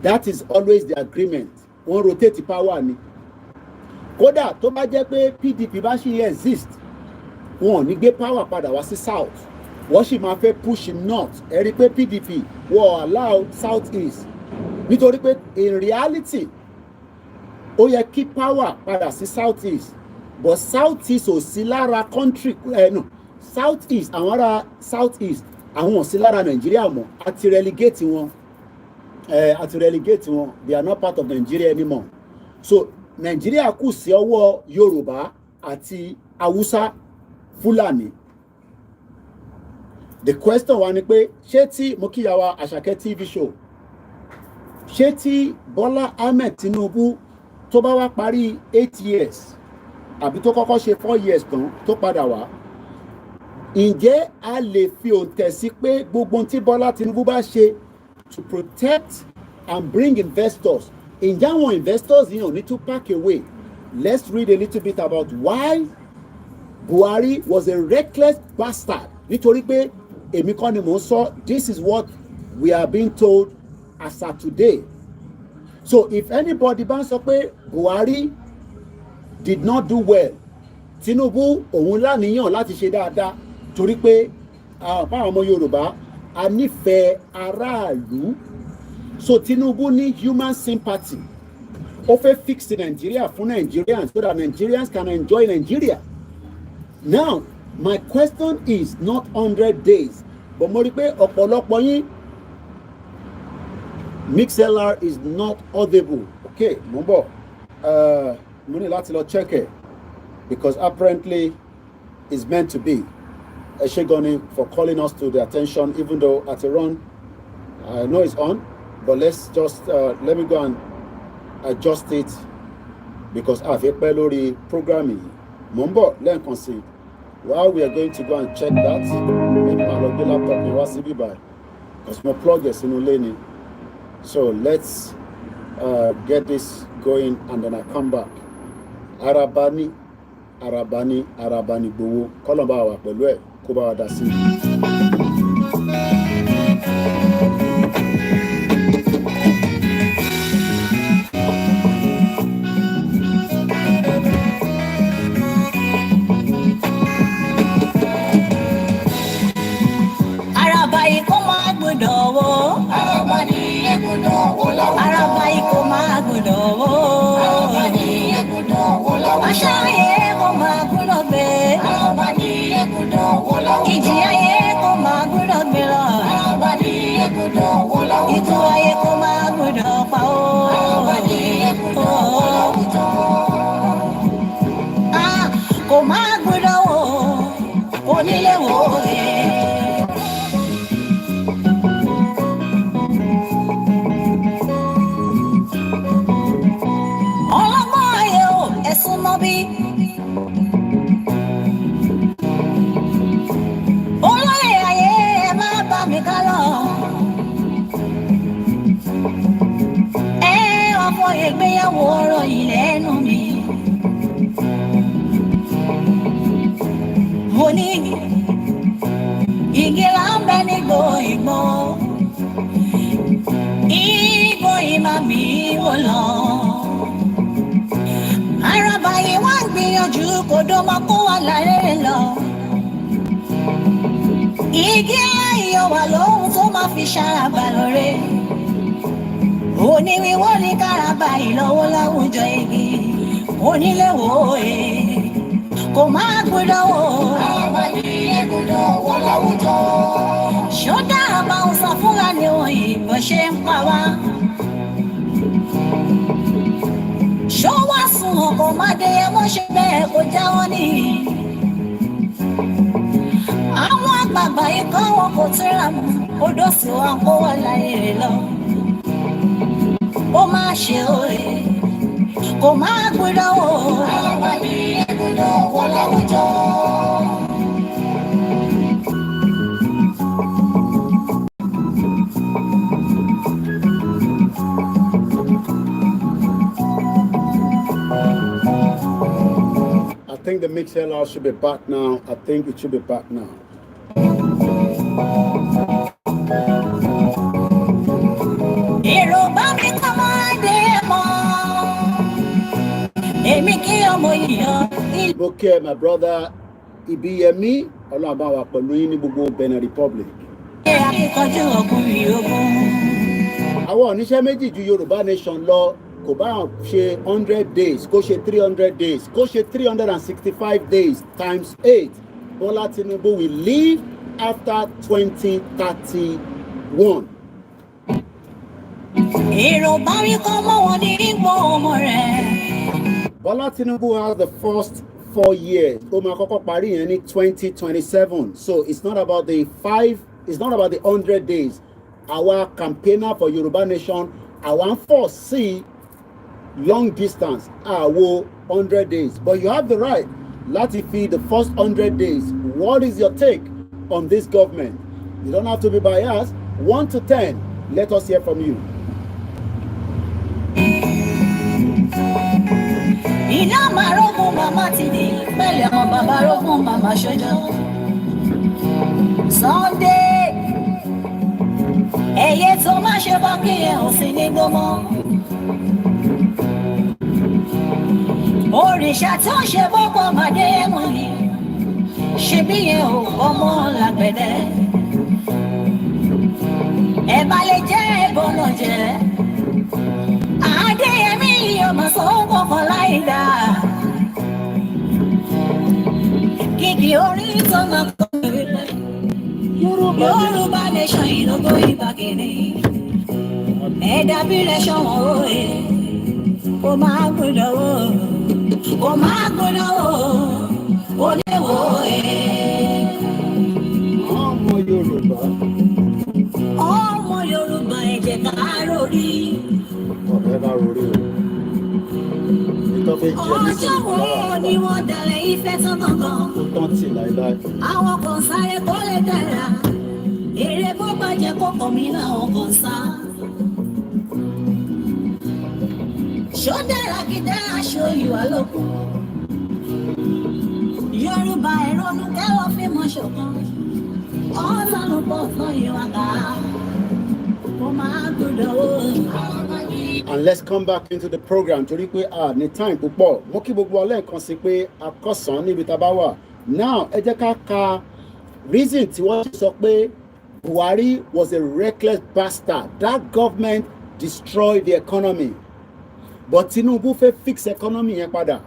that is always the agreement wọ́n rotate power ni kódà tó bá jẹ́ pé PDP bá ṣì exist wọn ò ní gbé power padà wá sí south wọ́n sì máa fẹ́ push north ẹ rí i pé PDP wọ́n allow south east nítorí pé in reality ó yẹ kí power padà sí south east but south east ò sí lára country no south east àwọn ará south east àwọn ò sí lára Nàìjíríà mọ́ àti relegate wọn they are not part of Nigeria anymore so Nàìjíríà kù sí ọwọ́ Yorùbá àti Haúsá Fúlàní the question wa ni pé ṣé tí mo kíyàwó Àṣàkẹ́ TV show ṣé tí Bọ́lá Ahmed Tinubu tó bá wá parí 8 years àbí tó kọ́kọ́ ṣe 4 years tán tó padà wá ǹjẹ́ a lè fi òǹtẹ̀ sí pé gbogbo tí Bọ́lá Tinubu bá ṣe to protect and bring investors ǹjẹ́ àwọn investors yìí ò ní to pack away let's read a little bit about why Buhari was a reckless bastard nítorí pé èmi kọ́ ni mò ń sọ this is what we are being told as of today so if anybody bá ń sọ pé Buhari did not do well Tinubu òun láníyàn láti ṣe dáadáa torí pé àwọn ọmọ Yorùbá a nífẹ̀ẹ́ aráàlú so Tinubu ní human sympathy ó fẹ́ fix Nigeria fún Nigerians so that Nigerians can enjoy Nigeria now my question is not 100 days but mo rí pé ọ̀pọ̀lọpọ̀ yín MixLR is not audible okay mo ń bọ̀ mo ní láti lọ check it because apparently it's meant to be ẹ ṣé gan ni for calling us to the attention even though at a run I know it's on but let's just let me go and adjust it because a fẹ́ pẹ́ lórí programme yìí mo ń bọ̀ lẹ́ẹ̀kan sí i. While we are going to go and check that, maybe my login laptop may was be by because my plug is in Uleni. So let's get this going and then I come back. Arabani Bowo. Kolomba wa pẹ̀lú ẹ̀ kó bá wa dá sí. Araba iko máa gbọ́dọ̀ wó. Aṣọ ayé kò máa gbọ́dọ̀ gbé. Ìjì ayé kò máa gbọ́dọ̀ gbé lọ. Ìtú ayé kò máa gbọ́dọ̀ pa ó. Kò máa gbọ́dọ̀ wó. Onílé wò ó lè. Bí olóyè ayé ẹ má bá mi ká lọ ẹ ọmọ ìgbéyàwó ọ̀rọ̀ yìí lẹ́nu mi mo ní igi là ń bẹ nígbò ìgbò ìgbò ìmà mi wò lọ. Araba yìí wá ń gbìyànjú kò dọ́mọ kó wà lárẹ́ lọ. Igi ayọ̀ wà lóhun tó máa fi ṣàràbà lóore. Oníwíwọ́ ní káràbà ìlọ́wọ́ láwùjọ igi. Onílé wò ó kò máa gbọ́dọ̀ wò. Ọmọ ní ẹgbọ́dọ̀ wọ láwùjọ. Ṣọ́dá àbá òsà Fúlàní òyìnbó ṣe ń pa wá. Ṣó wá sùn ọkọ̀ máa dé ẹmọ́ ṣe bẹ́ẹ̀ kó jáwọ́ ní. Àwọn àgbààgbà ikọ̀ wọn kò tíra mú, odò sì wá kó wà láyé rẹ̀ lọ. Ó máa ṣe òye, kò máa gbọ́dọ̀ wò. Ọmọ ní ẹgbọ́dọ̀ wọ láwùjọ. I think the mixer should be back now. I think it should be back now. Èrò bá mi kọ́ máa dé mọ́. Èmi kí ọmọ yìí. Mo kí ẹ, my brother Ibiyemi, Ọlọ́run bá wa pẹ̀lú yín ní gbogbo Benin Republic. Ṣé akíkanjú ọkùnrin ogun? Àwọn oníṣẹ́ méjì ju Yorùbá nation lọ, kò bá ṣe 100 days, kó ṣe 300 days, kó ṣe 365 days times 8. Bola Tinubu will leave after 2031. Èrò bá mi kọ́ mọ́ wọn ní ipò ọmọ rẹ̀. Bola Tinubu has the first 4 years. Ó máa kọ́kọ́ parí yẹn ní 2027. So it's not about the 100 days. Our campaigner for Yoruba nation, our foresee long distance, our 100 days. But you have the right, láti fi the first 100 days. What is your take on this government? You don't have to be biased. 1 to 10. Let us hear from you. Iná máa rógún màmá ti di pẹ̀lẹ́ ọmọ bàbá rógún màmá ṣojú. Sunday ẹyẹ tó má ṣe bọ́ kí ẹ ò sí ní gbọmọ. Òrìṣà tó ṣe bọ́pọ̀ màdé ẹ̀mọ́ ni ṣe bí yẹn ò ọmọ làgbẹ̀dẹ. Ẹ bá lè jẹ́ ẹ̀bọ̀n náà jẹ́. Adéyẹmí ọmọ sọ́kọ̀ kan láì dá. Kìkì orí tó máa kọ́ mi wípé Yorùbá nation ìlógó ìbàgìrì. Ẹ̀dá bílẹ̀ ṣọ̀wọ́n òye. Kò máa gbọ́dọ̀ wò. Kò máa gbọ́dọ̀ wò. Kò lè wò òye. Ọmọ Yorùbá. Ọmọ Yorùbá ẹ jẹ́ ká rórí. Ọ̀rẹ́ bá rorí o. Ọjọ́ wo ni wọ́n dalẹ̀ ìfẹ́ tán gangan? Kó tán tì láíláí. Àwọn kan sáré kó lè dára. Èrè bó bàjẹ́ kó kàn mí láwọn kan sá. Ṣó dára kí dára ṣó ìwà lókun? Yorùbá ìrònú kẹ́wọ́ fi mọ̀ ṣọ̀kan. Ọlọ́run pọ̀ fún ìwà ká. Kó máa gbọ́dọ̀ wò. And let's come back into the program torí pé ní time púpọ̀. Mo kí gbogbo ọlẹ́ nǹkan sí pé akọ́sàn níbi tá a bá wà. Now ẹ jẹ́ ká ka reason tí wọ́n ti sọ pé Buhari was a reckless bastard. That government destroyed the economy. But Tinubu fẹ́ fix economy yẹn padà.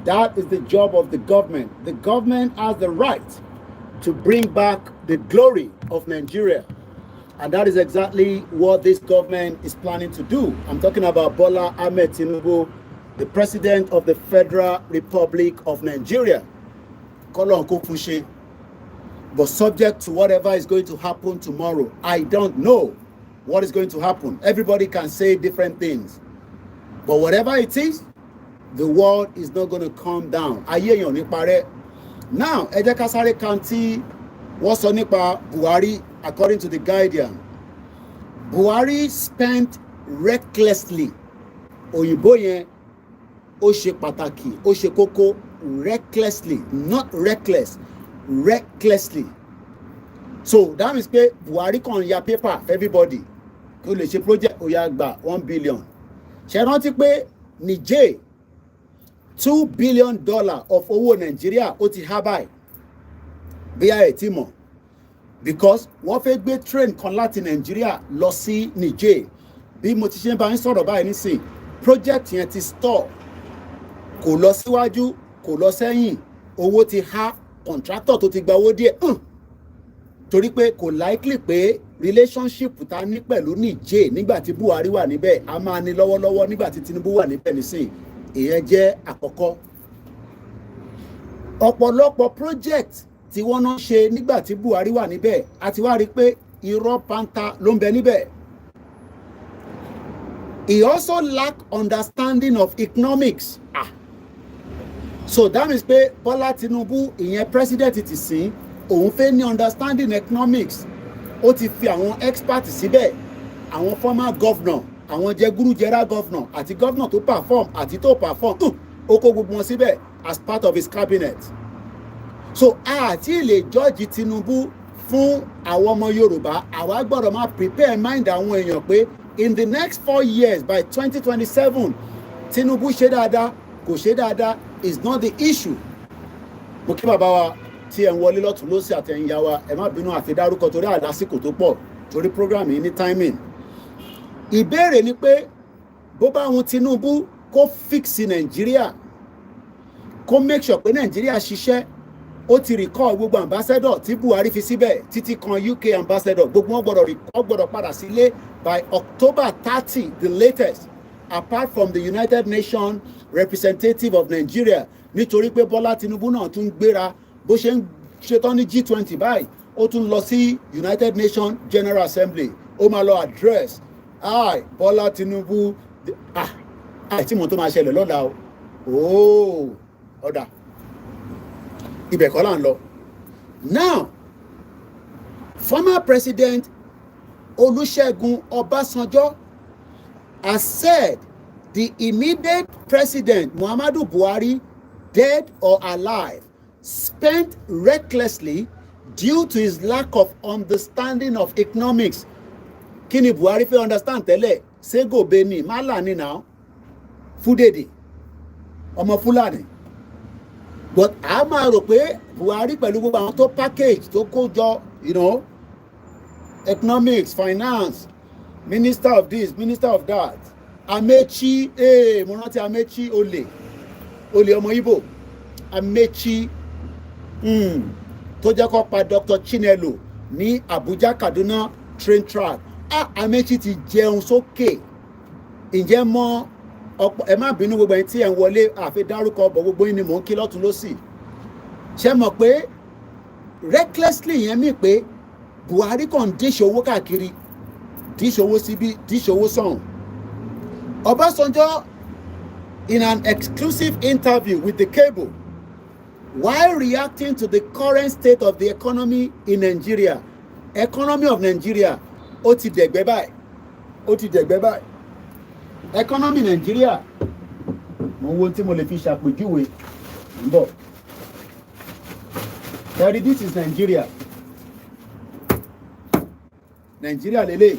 That is the job of the government. The government has the right to bring back the glory of Nigeria. And that is exactly what this government is planning to do. I'm talking about Bola Ahmed Tinubu, the president of the Federal Republic of Nigeria. But subject to whatever is going to happen tomorrow, I don't know what is going to happen. Everybody can say different things. But whatever it is, the world is not going to calm down. Now, ẹ jẹ́ ká sáré kan tí wọ́n sọ nípa Buhari. According to the Guardian, Buhari spent recklessly. Òyìnbó yẹn ó ṣe pàtàkì, ó ṣe kókó, recklessly, not reckless, recklessly. So that means pé Buhari kan ya paper for everybody. Kó lè ṣe project ó yá gbà 1 billion. Ṣé rántí pé Niger $2 billion of owó Nigeria ó ti há báyìí. Bí a ẹ̀ tí mọ̀. Because wọ́n fẹ́ gbé train kan láti Nigeria lọ sí Niger. Bí mo ti ṣe ń bá yín sọ̀rọ̀ báyìí nísìn, project yẹn ti stop. Kò lọ síwájú, kò lọ sẹ́yìn. owó ti há contractor tó ti gba owó díẹ̀ torí pé kò likely pé relationship ta ní pẹ̀lú Niger nígbà tí Buhari wà níbẹ̀ a máa ní lọ́wọ́lọ́wọ́ nígbà tí Tinubu wà níbẹ̀ nísìn ìyẹn jẹ́ àkọ́kọ́. ọ̀pọ̀lọpọ̀ project tí wọ́n náà ṣe nígbà tí Buhari wà níbẹ̀ a ti wá rí i pé irọ́ panta ló ń bẹ níbẹ̀. He also lack understanding of economics. So that means pé Bola Tinubu ìyẹn president ti sìn òun fẹ́ ní understanding economics. Ó ti fi àwọn experts síbẹ̀, àwọn former governor, àwọn jẹgúrújẹrá governor àti governor tó perform àti tó perform ó kó gbogbo wọn síbẹ̀ as part of his cabinet. So àti lè judge Tinubu fún àwọn ọmọ Yorùbá àwa gbọ́dọ̀ máa prepare mind àwọn èèyàn pé in the next 4 years by 2027 Tinubu ṣe dáadáa kò ṣe dáadáa is not the issue. Mo kí bàbá wa tí ẹ̀ ń wọlé lọ́tún lọ́sí àtẹ̀yìn ya wa ẹ má bínú àti dárúkọ torí àdásìkò tó pọ̀ torí program yìí ní timing. Ìbéèrè ni pé bó bá wọn Tinubu kó fix Nàìjíríà kó make sure pé Nàìjíríà ṣiṣẹ́ ó ti recall gbogbo ambassador tí Buhari fi síbẹ̀ títí kan UK ambassador gbogbo wọn gbọ́dọ̀ padà sílé by October 30 the latest apart from the United Nations representative of Nigeria nítorí pé Bọ́lá Tinubu náà tún gbéra bó ṣe ń ṣetán ní G20 báyìí ó tún lọ sí United Nations General Assembly ó máa lọ address Bọ́lá Tinubu tí mo tó máa ṣẹlẹ̀ lọ́la o ọ̀dà ibẹ̀ kọ́ là ń lọ. Now former president Olusegun Obasanjo has said the immediate president Muhammadu Buhari, dead or alive, spent recklessly due to his lack of understanding of economics. Kí ni Buhari fẹ́ understand tẹ́lẹ̀? Sego Beni, Malani now, Fudede, ọmọ Fúlàní. But a máa rò pé Buhari pẹ̀lú gbogbo àwọn tó package tó kó jọ, economics, finance, minister of this, minister of that. Amechi, mo rántí Amechi olè ọmọ Igbo. Amechi tó jẹ́ kó pa Dr. Chinelo ní Abuja Kaduna train track. Amechi ti jẹun sókè. Ǹjẹ́ mọ́ ẹ má bínú gbogbo ẹni tí ẹ ń wọlé àfi dárúkọ ọbọ̀ gbogbo yín ni mò ń kí lọ́tún lọ́sì. Ṣé mọ̀ pé recklessly yẹn mí pé Buhari kàn díṣ owó káàkiri, díṣ owó síbí, díṣ owó sọ̀hún. Obasanjo, in an exclusive interview with the Cable, while reacting to the current state of the economy in Nigeria, economy of Nigeria, ó ti dẹ̀gbẹ́ báyìí. Economy Nigeria, mo wo tí mo lè fi ṣàpèjúwe ń bọ̀. Daddy, this is Nigeria. Nigeria lélẹ̀,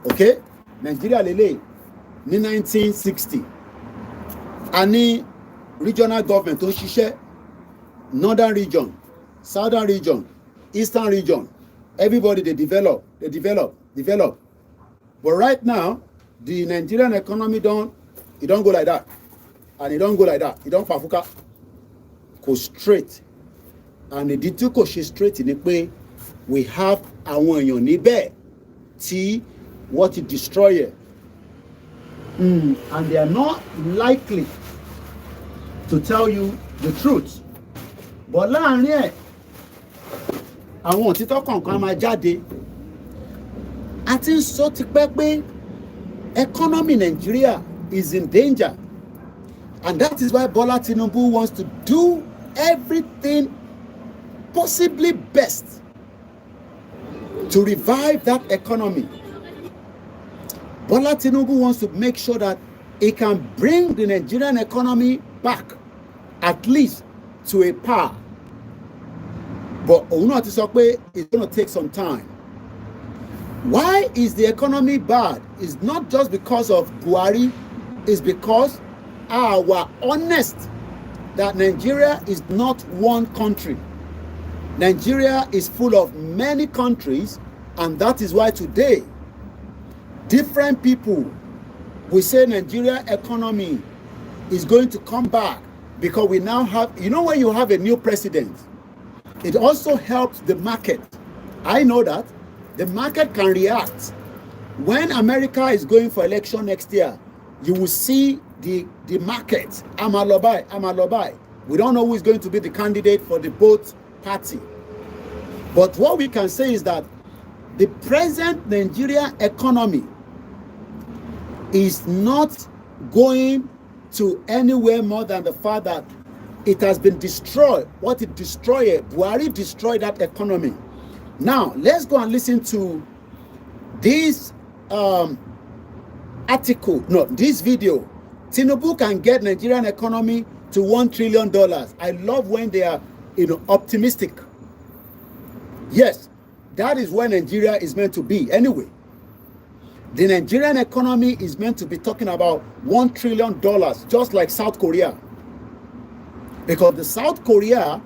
okay? Nigeria lélẹ̀ ní 1960. A ní regional government tó ń ṣiṣẹ́, northern region, southern region, eastern region. Everybody they develop. But right now, the Nigerian economy don't go like that. And it don't go like that. It don't fafuka. Go straight. And the two kò ṣe straight ni pé we have àwọn èèyàn níbẹ̀ tí wọ́n ti destroy it. And they are not likely to tell you the truth. But láàrin ẹ̀, àwọn òtítọ́ kọ̀ọ̀kan máa jáde. A ti ń sọ tipẹ́ pé economy Nigeria is in danger. And that is why Bola Tinubu wants to do everything possibly best to revive that economy. Bola Tinubu wants to make sure that he can bring the Nigerian economy back, at least to a par. But òun náà ti sọ pé it's going to take some time. Why is the economy bad? It's not just because of Buhari, it's because we're honest that Nigeria is not one country. Nigeria is full of many countries, and that is why today different people will say Nigeria economy is going to come back because we now have, when you have a new president, it also helps the market. I know that the market can react. When America is going for election next year, you will see the market, Amalobai. We don't know who is going to be the candidate for the both party. But what we can say is that the present Nigeria economy is not going to anywhere more than the fact that it has been destroyed. What it destroyed, Buhari destroyed that economy. Now, let's go and listen to this this video. Tinubu can get Nigerian economy to $1 trillion. I love when they are, optimistic. Yes, that is where Nigeria is meant to be. Anyway, the Nigerian economy is meant to be talking about $1 trillion, just like South Korea. Because the South Korea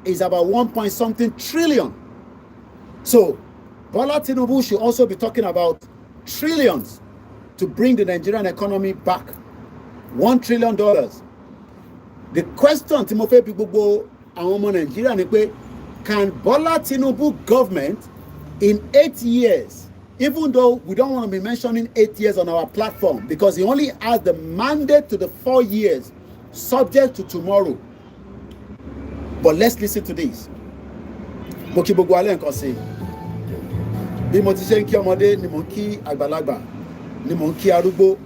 is about 1-point-something trillion. So, Bola Tinubu should also be talking about trillions to bring the Nigerian economy back. $1 trillion. The question, Timothy Pigbobo, and Nigeria, can Bola Tinubu government in 8 years, even though we don't want to be mentioning 8 years on our platform, because he only has the mandate to the 4 years, subject to tomorrow. But let's listen to this. Mokibogo Alen kan se. Bí mo ti ṣe ń kí ọmọdé ni mo ń kí àgbàlagbà, ni mo ń kí arúgbó.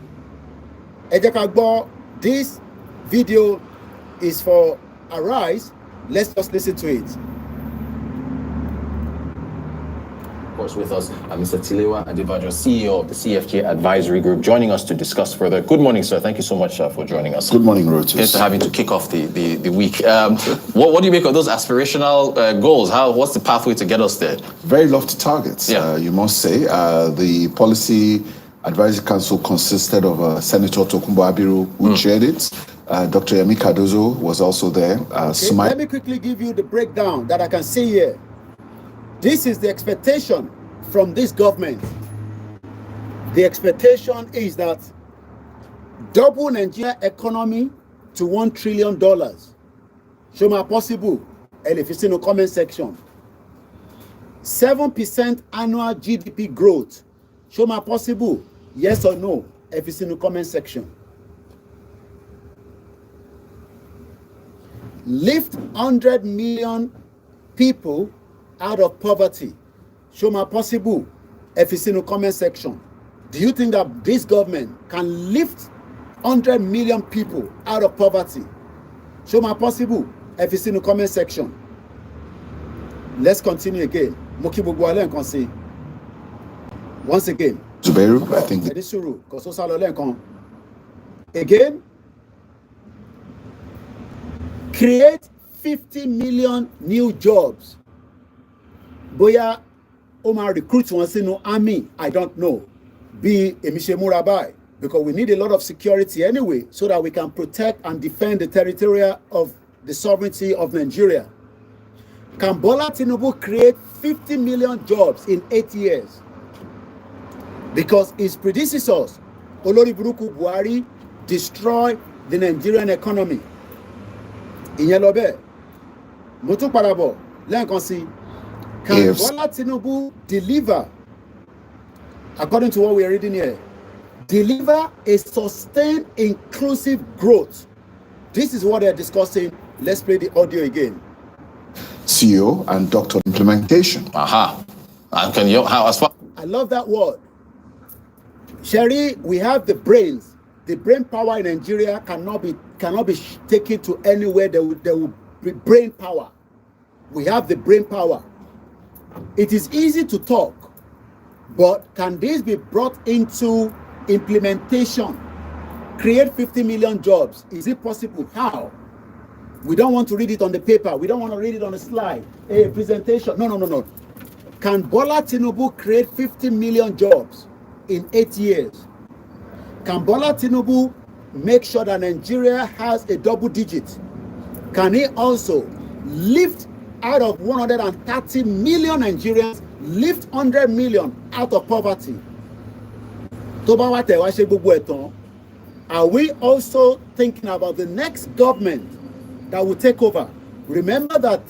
Ẹ jẹ́ ká gbọ́, this video is for Arise. Let's just listen to it. Of course, with us, Mr. Tilewa Adebajo, CEO of the CFK Advisory Group, joining us to discuss further. Good morning, sir. Thank you so much for joining us. Good morning, Rotus. Here's to having to kick off the week. What do you make of those aspirational goals? What's the pathway to get us there? Very lofty targets, you must say. The Policy Advisory Council consisted of Senator Tokunbo Abiru, who chaired it. Dr. Yemi Cardozo was also there. Let me quickly give you the breakdown that I can see here. This is the expectation from this government. The expectation is that double Nigeria economy to $1 trillion. Show me possible. And if it's in the comment section. 7% annual GDP growth. Show me possible. Yes or no. If it's in the comment section. Lift 100 million people out of poverty. Show me possible. If it's in the comment section. Do you think that this government can lift 100 million people out of poverty? Show me possible. If it's in the comment section. Let's continue again. Mokibogo can say. Once again. Zubairu, I think. Again. Create 50 million new jobs. Boya Omar recruits once in no army, I don't know. Be Emishe Murabai, because we need a lot of security anyway, so that we can protect and defend the territory of the sovereignty of Nigeria. Can Bola Tinubu create 50 million jobs in 8 years? Because his predecessors, Olori Buruku Buhari, destroyed the Nigerian economy. In Yelobe, Motu Parabo, Lankonsi, can Bola Tinubu deliver, according to what we are reading here, deliver a sustained inclusive growth? This is what they're discussing. Let's play the audio again. CEO and Dr. Implementation. And can you, how as far? I love that word. Sherry, we have the brains. The brain power in Nigeria cannot be taken to anywhere. There will be brain power. We have the brain power. It is easy to talk, but can this be brought into implementation? Create 50 million jobs. Is it possible? How? We don't want to read it on the paper. We don't want to read it on a slide, a presentation. No. Can Bola Tinubu create 50 million jobs in 8 years? Can Bola Tinubu make sure that Nigeria has a double digit? Can he also lift out of 130 million Nigerians, lift 100 million out of poverty? Are we also thinking about the next government that will take over. Remember that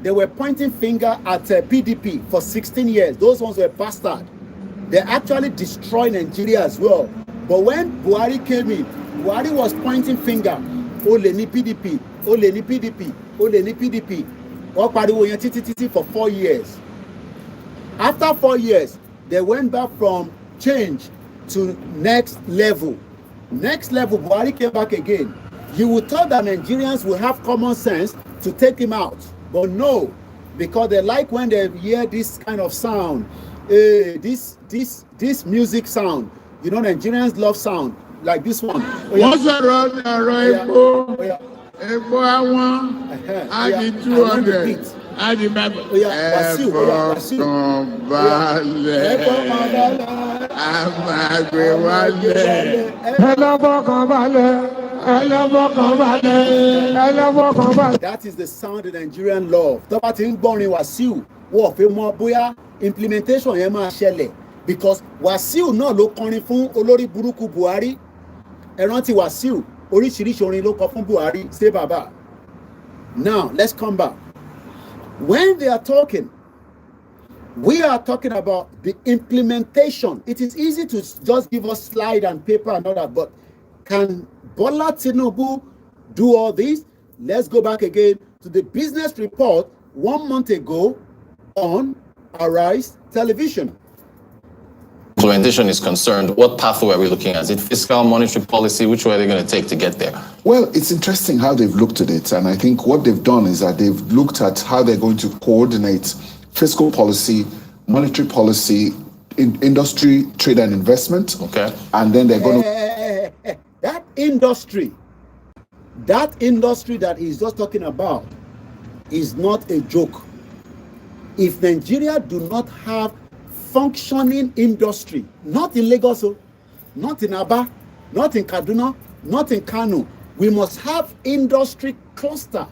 they were pointing finger at PDP for 16 years. Those ones were bastard. They actually destroyed Nigeria as well. But when Buhari came in, Buhari was pointing finger. Ole ni PDP, ole ni PDP, ole ni PDP. Wọ́n pariwo yẹn títí for 4 years. After 4 years, they went back from change to next level. Next level, Buhari came back again. You would thought that Nigerians will have common sense to take him out. But no, because they like when they hear this kind of sound, this music sound. You know, Nigerians love sound like this one. What's around Ebo àwọn adi 200 adi bàbá ẹ̀fọ́kànbalẹ̀ àmàgbéwálẹ̀. That is the sound the Nigerian love. Tọ́ba ti ń gbọ́rin Wàsíù wọ́n fi mọ bóyá implementation yẹn máa ṣẹlẹ̀ because Wàsíù náà ló kọrin fún olórí burúkú Buhari. Ẹ rántí Wàsíù oríṣiríṣi orin ló kọ fún Buhari ṣé bàbá. Now let's come back. When they are talking, we are talking about the implementation. It is easy to just give us slide and paper and all that, but can Bola Tinubu do all this? Let's go back again to the business report 1 month ago on Arise Television. Implementation is concerned, what pathway are we looking at? Is it fiscal, monetary policy? Which way are they going to take to get there? Well, it's interesting how they've looked at it. And I think what they've done is that they've looked at how they're going to coordinate fiscal policy, monetary policy, industry, trade and investment. Okay. And then they're going to... That industry that he's just talking about is not a joke. If Nigeria do not have functioning industry, not in Lagos, not in Aba, not in Kaduna, not in Kano, we must have industry cluster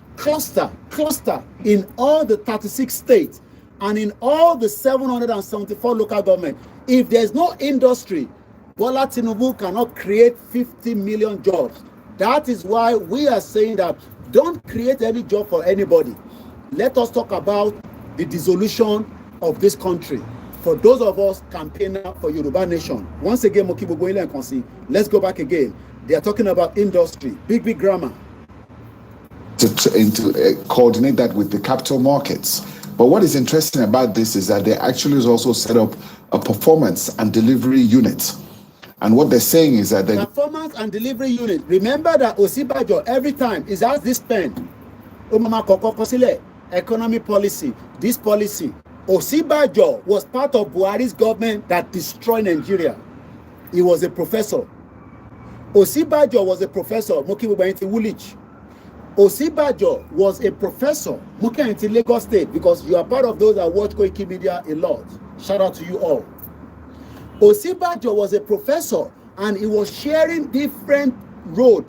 in all the 36 states and in all the 774 local governments. If there's no industry, Bola Tinubu cannot create 50 million jobs. That is why we are saying that don't create any job for anybody. Let us talk about the dissolution of this country. For those of us campaigning for Yoruba nation, once again, let's go back again. They are talking about industry, big grammar. To coordinate that with the capital markets. But what is interesting about this is that they actually also set up a performance and delivery unit. And what they're saying is that the performance and delivery unit. Remember that Osibajo every time is has this pen. Economy policy, this policy. Osibajo was part of Buhari's government that destroyed Nigeria. He was a professor. Osibajo was a professor. Osibajo was a professor. in Lagos State, because you are part of those that watch Koiki Media a lot. Shout out to you all. Osibajo was a professor and he was sharing different role.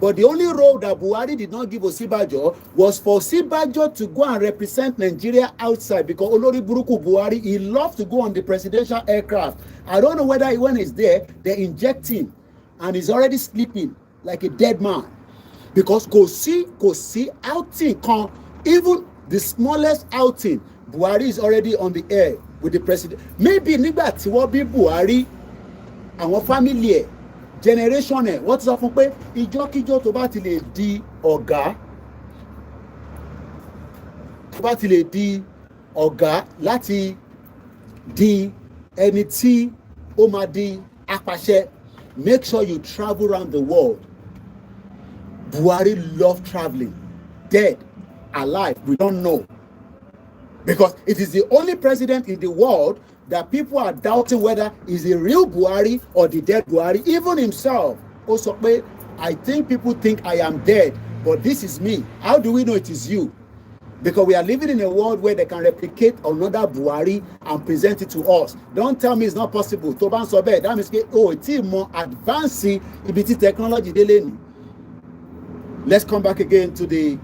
But the only role that Buhari did not give Osibajo was for Osibajo to go and represent Nigeria outside, because Olori Buruku Buhari, he loved to go on the presidential aircraft. I don't know whether when he's there, they inject him and he's already sleeping like a dead man. Because Kosi outing, even the smallest outing, Buhari is already on the air with the president. Maybe nígbà tí wọ́n bí Buhari, àwọn family ẹ̀, generation ẹ̀, wọ́n ti sọ fún pé ìjọ́kíjọ́ tó bá ti lè di ọ̀gá, láti di ẹni tí ó máa di apàṣẹ, make sure you travel around the world. Buhari loved traveling. Dead, alive, we don't know. Because it is the only president in the world that people are doubting whether he's the real Buhari or the dead Buhari. Even himself also, I think people think I am dead, but this is me. How do we know it is you? Because we are living in a world where they can replicate another Buhari and present it to us. Don't tell me it's not possible. Toban Sobe, that means it's more advancing IBT technology. Let's come back again to the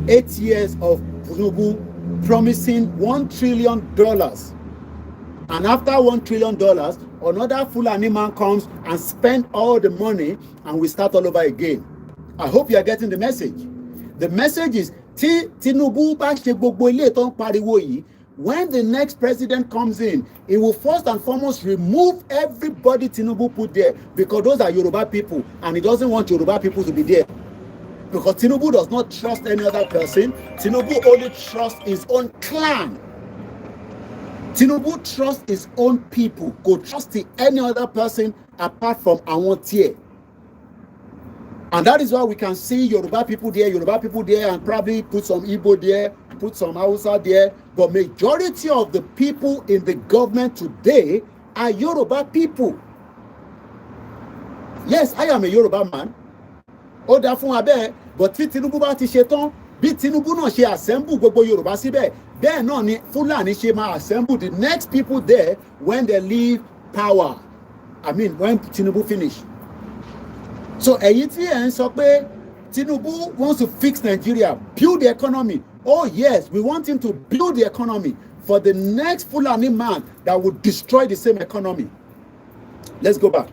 8 years of Tinubu promising $1 trillion. And after $1 trillion, another Fulani man comes and spend all the money and we start all over again. I hope you are getting the message. The message is, Tinubu bá ṣe gbogbo ilé tó ń pariwo yìí, when the next president comes in, he will first and foremost remove everybody Tinubu put there, because those are Yoruba people, and he doesn't want Yoruba people to be there. Because Tinubu does not trust any other person. Tinubu only trusts his own clan. Tinubu trusts his own people. Go trust any other person apart from àwọn tiẹ̀. And that is why we can see Yoruba people there, and probably put some Igbo there, put some Hausa there. But majority of the people in the government today are Yoruba people. Yes, I am a Yoruba man. Ó dá fún wa bẹ́ẹ̀, but tí Tinubu bá ti ṣe tán, bí Tinubu náà ṣe assemble gbogbo Yorùbá síbẹ̀, bẹ́ẹ̀ náà ni Fúlàní ṣe máa assemble the next people there when they leave power. I mean, when Tinubu finish. So ẹ̀yin tí ẹ̀ ń sọ pé Tinubu wants to fix Nigeria, build the economy. Oh yes, we want him to build the economy for the next Fulani man that will destroy the same economy. Let's go back.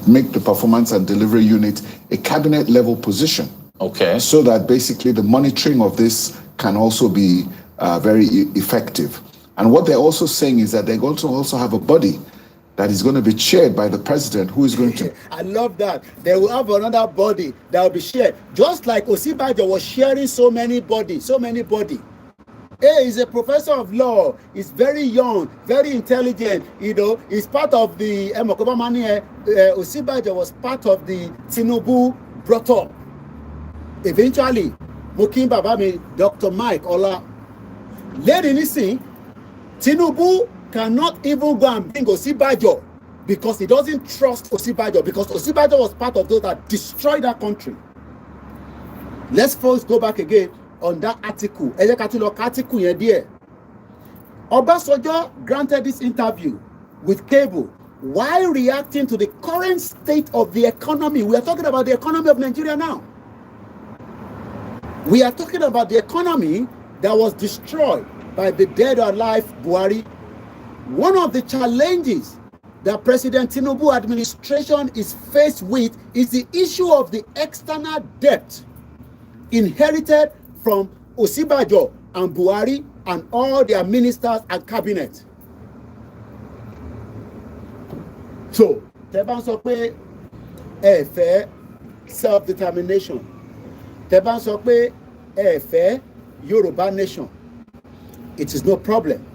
Make the performance and delivery unit a cabinet level position. Okay. So that basically the monitoring of this can also be very effective. And what they're also saying is that they're going to also have a body that is going to be chaired by the president, who is going to... I love that. They will have another body that will be shared. Just like Osibajo was sharing so many body. Hey, he's a professor of law. He's very young, very intelligent. You know, he's part of the... Osibajo was part of the Tinubu brought up. Eventually, Mokin Babami, Dr. Mike Ola. Lady Nisi, Tinubu cannot even go and bring Osibajo because he doesn't trust Osibajo, because Osibajo was part of those that destroyed that country. Let's first go back again on that article. Obasanjo granted this interview with Cable while reacting to the current state of the economy. We are talking about the economy of Nigeria now. We are talking about the economy that was destroyed by the dead or alive Buhari. One of the challenges that President Tinubu administration is faced with is the issue of the external debt inherited from Osibajo and Buhari and all their ministers and cabinet. So, Teban sọ pé ẹ fẹ́ self-determination. Teban sọ pé ẹ fẹ́ Yoruba nation. It is no problem.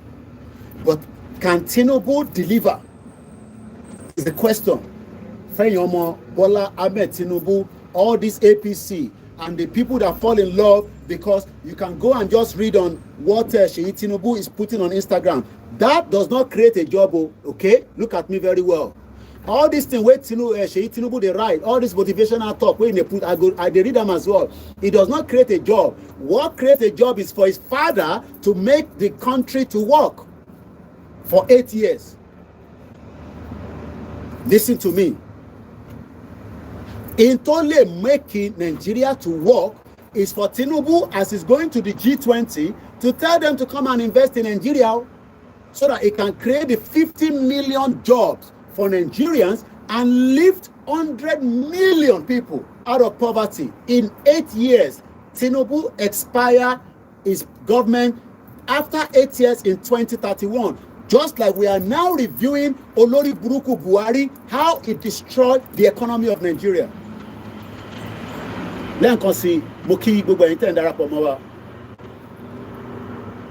But can Tinubu deliver? Is the question. Fẹ́yọ̀mọ́ Bola Ahmed Tinubu, all this APC, and the people that fall in love, because you can go and just read on what Sheyi Tinubu is putting on Instagram. That does not create a job, okay? Look at me very well. All these things where Sheyi Tinubu they write, all this motivational talk where they put, I read them as well. It does not create a job. What creates a job is for his father to make the country to work for 8 years. Listen to me. In only making Nigeria to work is for Tinubu, as he's going to the G20, to tell them to come and invest in Nigeria so that it can create the 50 million jobs for Nigerians and lift 100 million people out of poverty. In 8 years, Tinubu expire his government after 8 years in 2031. Just like we are now reviewing Olori Buruku Buhari, how it destroyed the economy of Nigeria. Lẹ́ǹkan sí, mo kí gbogbo ẹ̀yin tẹ́ ń darapọ̀ mọ́ wa.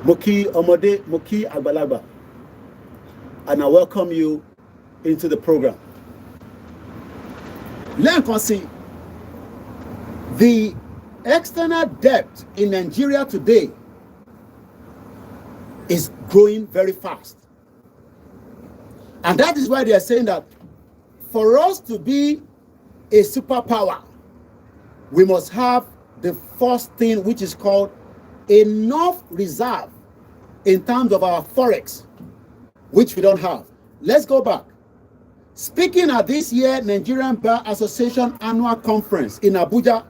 Mo kí ọmọdé, mo kí àgbàlagbà. And I welcome you into the program. Lẹ́ǹkan sí, the external debt in Nigeria today is growing very fast. And that is why they are saying that for us to be a superpower, we must have the first thing, which is called enough reserve in terms of our forex, which we don't have. Let's go back. Speaking at this year Nigerian Bar Association annual conference in Abuja,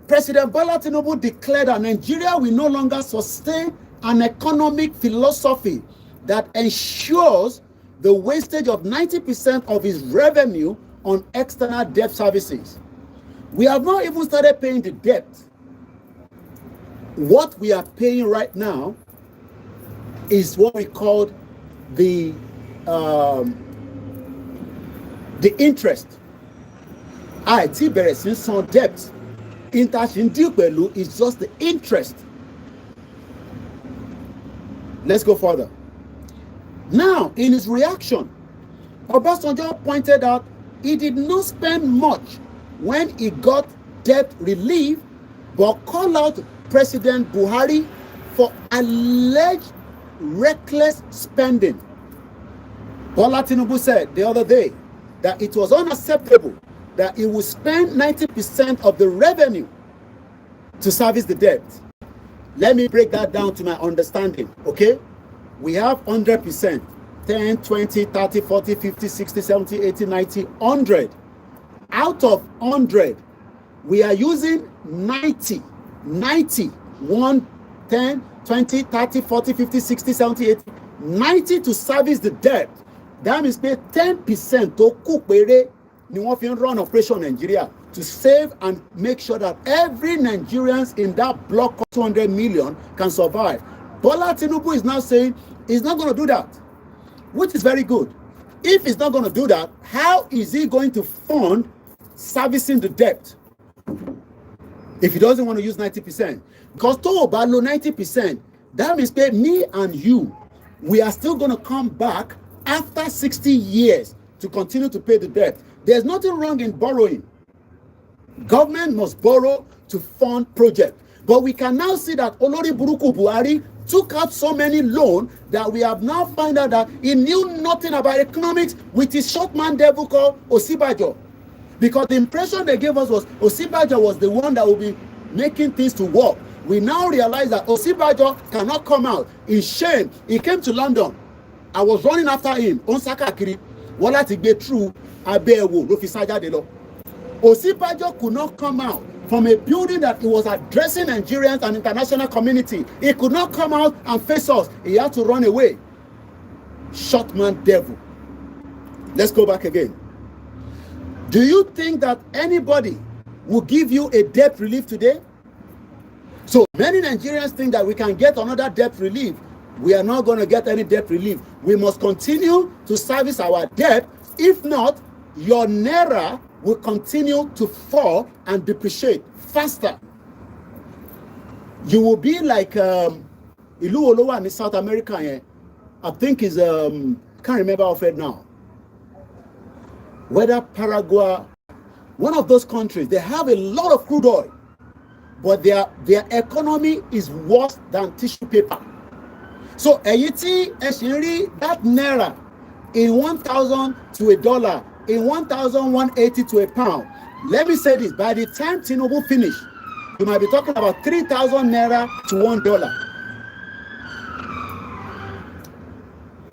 President Bola Tinubu declared that Nigeria will no longer sustain an economic philosophy that ensures the wastage of 90% of its revenue on external debt services. We have not even started paying the debt. What we are paying right now is what we call the interest. Àìtí bẹ̀rẹ̀ sí san debt. Internship deal pẹ̀lú is just the interest. Let's go further. Now, in his reaction, Obasanjo pointed out he did not spend much when he got debt relief, but called out President Buhari for alleged reckless spending. Bola Tinubu said the other day that it was unacceptable that he would spend 90% of the revenue to service the debt. Let me break that down to my understanding, okay? We have 100%, 10, 20, 30, 40, 50, 60, 70, 80, 90, 100. Out of 100, we are using 90, 1, 10, 20, 30, 40, 50, 60, 70, 80, 90 to service the debt. That means pay 10% to cook ni wọ́n fi run operation Nigeria to save and make sure that every Nigerians in that block of 200 million can survive. Bola Tinubu is now saying he's not going to do that, which is very good. If he's not going to do that, how is he going to fund servicing the debt if he doesn't want to use 90%? Because to below 90%, that means pay me and you, we are still going to come back after 60 years to continue to pay the debt. There's nothing wrong in borrowing. Government must borrow to fund projects. But we can now see that Olori Buruku Buhari took out so many loans that we have now found out that he knew nothing about economics with his short man devil called Osibajo. Because the impression they gave us was Osibajo was the one that will be making things to work. We now realize that Osibajo cannot come out. In shame, he came to London. I was running after him. Onsakakiri. Wala ti get through. Abewo lo fi sajade lo. Osibajo could not come out from a building that he was addressing Nigerians and international community. He could not come out and face us. He had to run away. Short man devil. Let's go back again. Do you think that anybody will give you a debt relief today? So many Nigerians think that we can get another debt relief. We are not going to get any debt relief. We must continue to service our debt. If not, your naira will continue to fall and depreciate faster. You will be like Ilu Olowa in South America. I think is can't remember of it now. Whether Paraguay, one of those countries, they have a lot of crude oil, but their economy is worse than tissue paper. So Ayiti Eshiri, that naira in 1,000 to $1, in 1,180 to £1. Let me say this, by the time Tinubu finish, you might be talking about 3,000 naira to $1.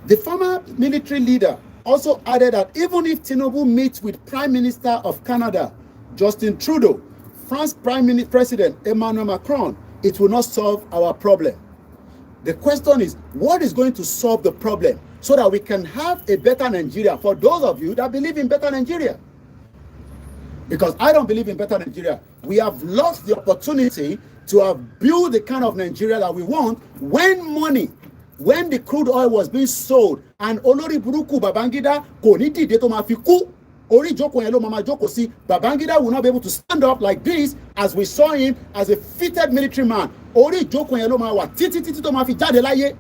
The former military leader also added that even if Tinubu meets with Prime Minister of Canada, Justin Trudeau, France President Emmanuel Macron, it will not solve our problem. The question is, what is going to solve the problem so that we can have a better Nigeria for those of you that believe in better Nigeria? Because I don't believe in better Nigeria. We have lost the opportunity to have built the kind of Nigeria that we want when the crude oil was being sold and Olori Buruku Babangida kò ní dìde tó máa fi kú. Orí ìjókòó yẹn ló máa jókòó sí. Babangida will not be able to stand up like this as we saw him as a fitted military man. Orí ìjókòó yẹn ló máa wà títí tó máa fi jáde láyé.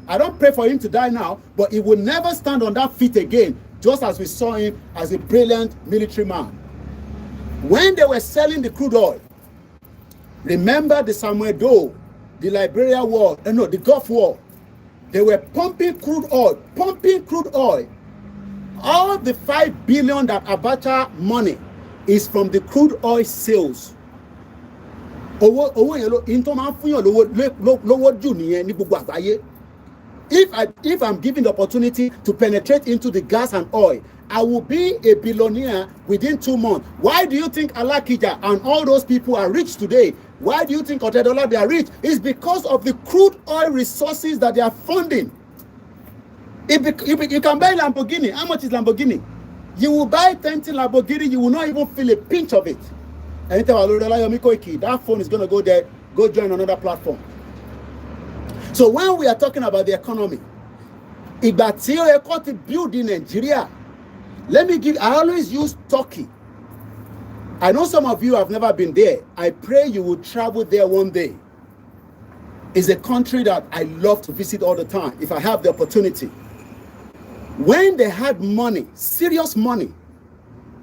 I don't pray for him to die now, but he will never stand on that feet again, just as we saw him as a brilliant military man. When they were selling the crude oil, remember the Samuel Doe, the Liberia War, the Gulf War. They were pumping crude oil. All the 5 billion that Abacha money is from the crude oil sales. If I'm given the opportunity to penetrate into the gas and oil, I will be a billionaire within 2 months. Why do you think Alakija and all those people are rich today? Why do you think Otedola they are rich? It's because of the crude oil resources that they are funding. You can buy Lamborghini. How much is Lamborghini? You will buy 20 Lamborghini, you will not even feel a pinch of it. That phone is going to go there, go join another platform. So when we are talking about the economy, ìgbà tí ó yẹ kó ti build in Nigeria, I always use Turkey. I know some of you have never been there. I pray you will travel there one day. It's a country that I love to visit all the time if I have the opportunity. When they had money, serious money,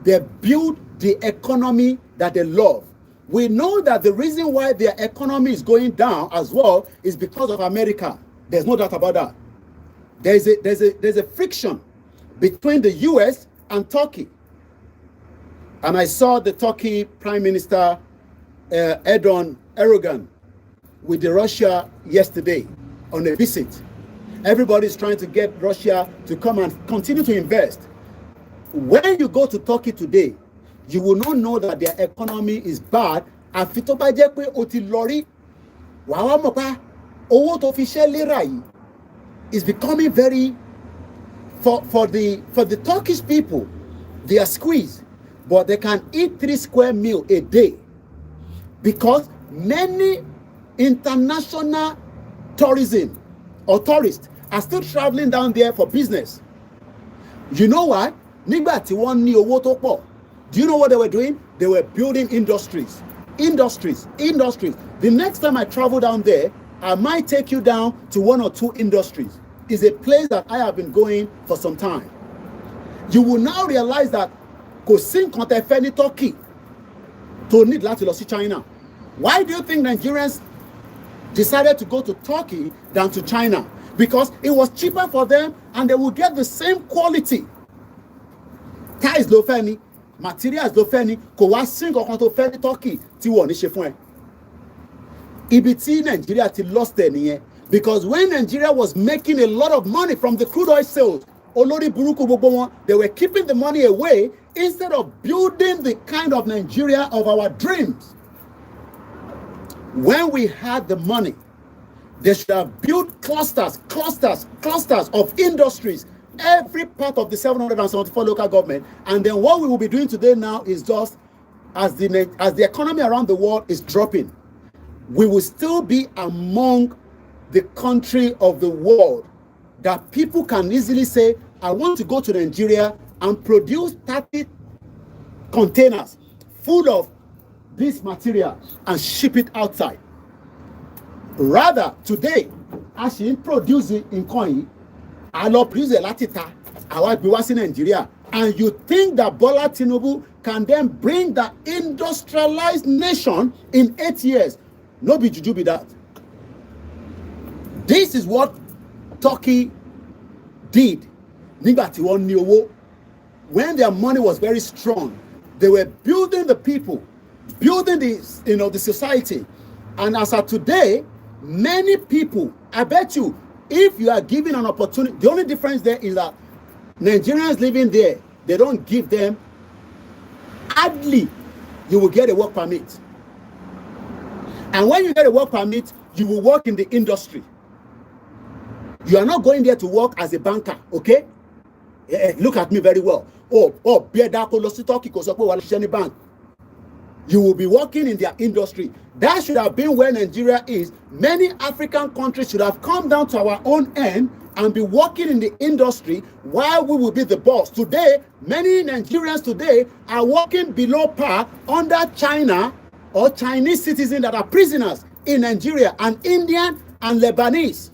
they built the economy that they love. We know that the reason why their economy is going down as well is because of America. There's no doubt about that. There's a friction between the US and Turkey. And I saw the Turkey Prime Minister Erdogan with the Russia yesterday on a visit. Everybody's trying to get Russia to come and continue to invest. When you go to Turkey today, you will not know that their economy is bad. Àfi tó bá jẹ́ pé o ti lọ rí, wàá wá mọ̀ pé owó tó fi ṣẹ́ lérà yìí is becoming very for the Turkish people. They are squeezed, but they can eat 3 square meals a day because many international tourism or tourists are still traveling down there for business. You know what? Nígbà tí wọ́n ní owó tó pọ̀, do you know what they were doing? They were building industries. The next time I travel down there, I might take you down to 1 or 2 industries. It's a place that I have been going for some time. You will now realize that kò sí nǹkan tẹ́ fẹ́ ní Turkey tó need láti lọ sí China. Why do you think Nigerians decided to go to Turkey than to China? Because it was cheaper for them and they will get the same quality. Ties ló fẹ́ ni, materials ló fẹ́ ni, kò wá sí nǹkan tó fẹ́ ní Turkey tí wọ́n ní ṣe fún ẹ. Ibi tí Nigeria ti lost ẹ nìyẹn. Because when Nigeria was making a lot of money from the crude oil sales, olórí burúkú gbogbo wọn, they were keeping the money away instead of building the kind of Nigeria of our dreams. When we had the money, they should have built clusters of industries, every part of the 774 local government. And then what we will be doing today now is just, as the economy around the world is dropping, we will still be among the country of the world that people can easily say, I want to go to Nigeria and produce 30 containers full of this material and ship it outside. Rather, today, as she produce it in coin, I love produce it latita, I want to be in Nigeria. And you think that Bola Tinubu can then bring the industrialized nation in 8 years? No be juju be that. This is what Turkey did. When their money was very strong, they were building the people, building the society. And as of today, many people, I bet you, if you are given an opportunity, the only difference there is that Nigerians living there, they don't give them, hardly you will get a work permit. And when you get a work permit, you will work in the industry. You are not going there to work as a banker, okay? Look at me very well. You will be working in their industry. That should have been where Nigeria is. Many African countries should have come down to our own end and be working in the industry while we will be the boss. Today, many Nigerians today are working below par under China or Chinese citizens that are prisoners in Nigeria, and Indian and Lebanese.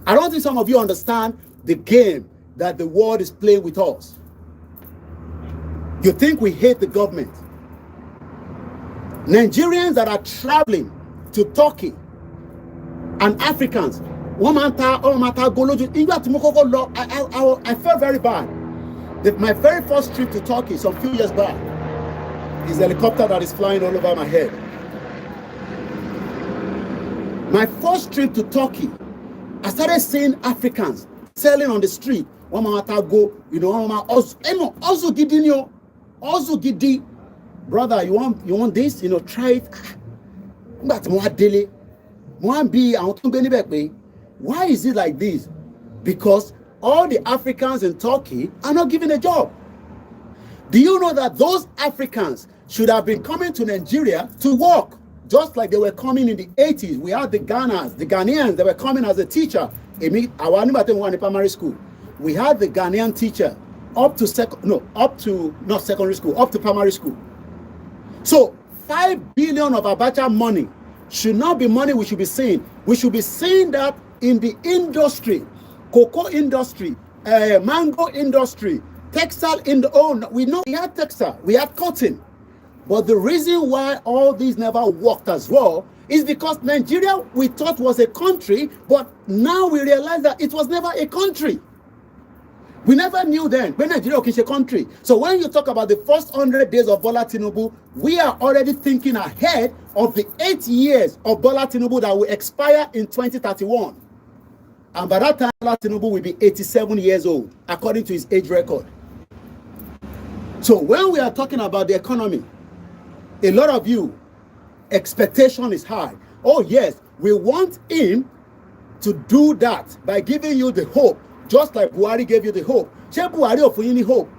I don't think some of you understand the game that the world is playing with us. You think we hate the government. Nigerians that are traveling to Turkey and Africans, I felt very bad. My very first trip to Turkey some few years back is a helicopter that is flying all over my head. My first trip to Turkey, I started seeing Africans selling on the street. Also gidi, brother, you want this? Try it. But why is it like this? Because all the Africans in Turkey are not given a job. Do you know that those Africans should have been coming to Nigeria to work, just like they were coming in the 80s. We had the Ghanaians, they were coming as a teacher. Primary school. We had the Ghanaian teacher up to secondary school, up to primary school. So 5 billion of Abacha money should not be money we should be seeing. We should be seeing that in the industry, cocoa industry, mango industry, textile we know we had textile, we had cotton. But the reason why all these never worked as well is because Nigeria we thought was a country, but now we realize that it was never a country. We never knew then when Nigeria is a country. So when you talk about the first 100 days of Bola Tinubu, we are already thinking ahead of the 8 years of Bola Tinubu that will expire in 2031. And by that time, Bola Tinubu will be 87 years old, according to his age record. So when we are talking about the economy, a lot of you, expectation is high. Oh yes, we want him to do that by giving you the hope, just like Buhari gave you the hope. Buhari hope.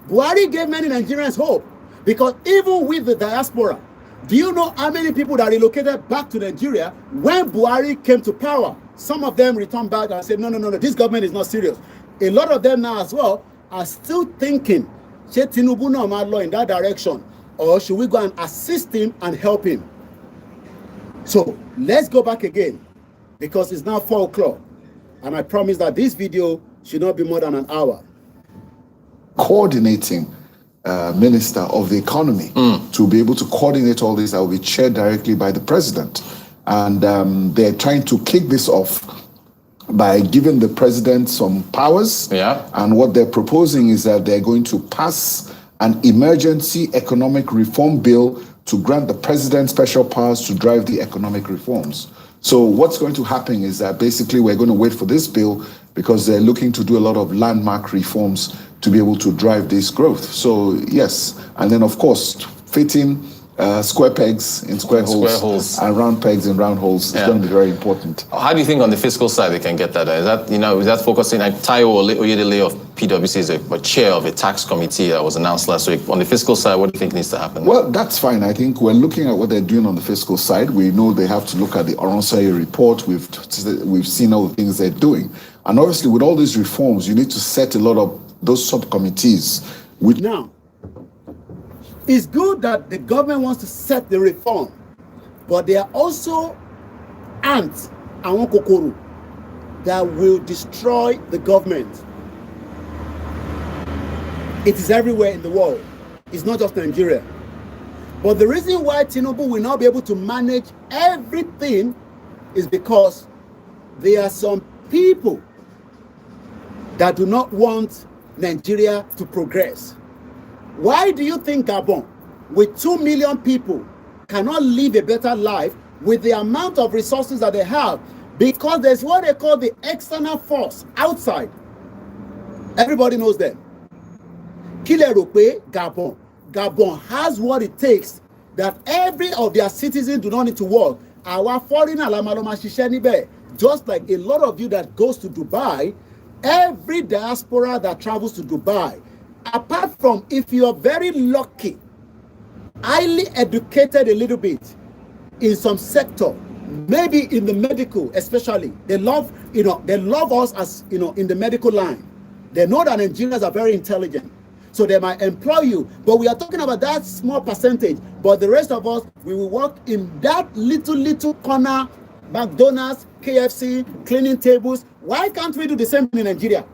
Buhari gave many Nigerians hope, because even with the diaspora, do you know how many people that relocated back to Nigeria when Buhari came to power? Some of them returned back and said, no, this government is not serious. A lot of them now as well are still thinking, should Tinubu no man law in that direction, or should we go and assist him and help him? So let's go back again, because it's now 4 o'clock. And I promise that this video should not be more than an hour. Coordinating minister of the economy to be able to coordinate all this that will be chaired directly by the president. And they're trying to kick this off by giving the president some powers. Yeah. And what they're proposing is that they're going to pass an emergency economic reform bill to grant the president special powers to drive the economic reforms. So what's going to happen is that basically we're going to wait for this bill because they're looking to do a lot of landmark reforms to be able to drive this growth. So yes, and then of course fitting square pegs in square holes and round pegs in round holes is going to be very important. How do you think on the fiscal side they can get that? Is that focusing? Like Tayo Oyedele of PwC is a chair of a tax committee that was announced last week. On the fiscal side, what do you think needs to happen? Well, that's fine. I think we're looking at what they're doing on the fiscal side. We know they have to look at the Oronsaye report. We've seen all the things they're doing. And obviously with all these reforms, you need to set a lot of those subcommittees. Now, it's good that the government wants to set the reform, but there are also ants and kokoro that will destroy the government. It is everywhere in the world. It's not just Nigeria. But the reason why Tinubu will not be able to manage everything is because there are some people that do not want Nigeria to progress. Why do you think Gabon, with 2 million people, cannot live a better life with the amount of resources that they have? Because there's what they call the external force outside. Everybody knows them. Gabon. Gabon has what it takes that every of their citizens do not need to work. Our foreigner, just like a lot of you that goes to Dubai, every diaspora that travels to Dubai, apart from if you're very lucky, highly educated a little bit in some sector, maybe in the medical especially, they love us as, in the medical line. They know that Nigerians are very intelligent, so they might employ you. But we are talking about that small percentage, but the rest of us, we will work in that little corner, McDonald's, KFC, cleaning tables. Why can't we do the same in Nigeria?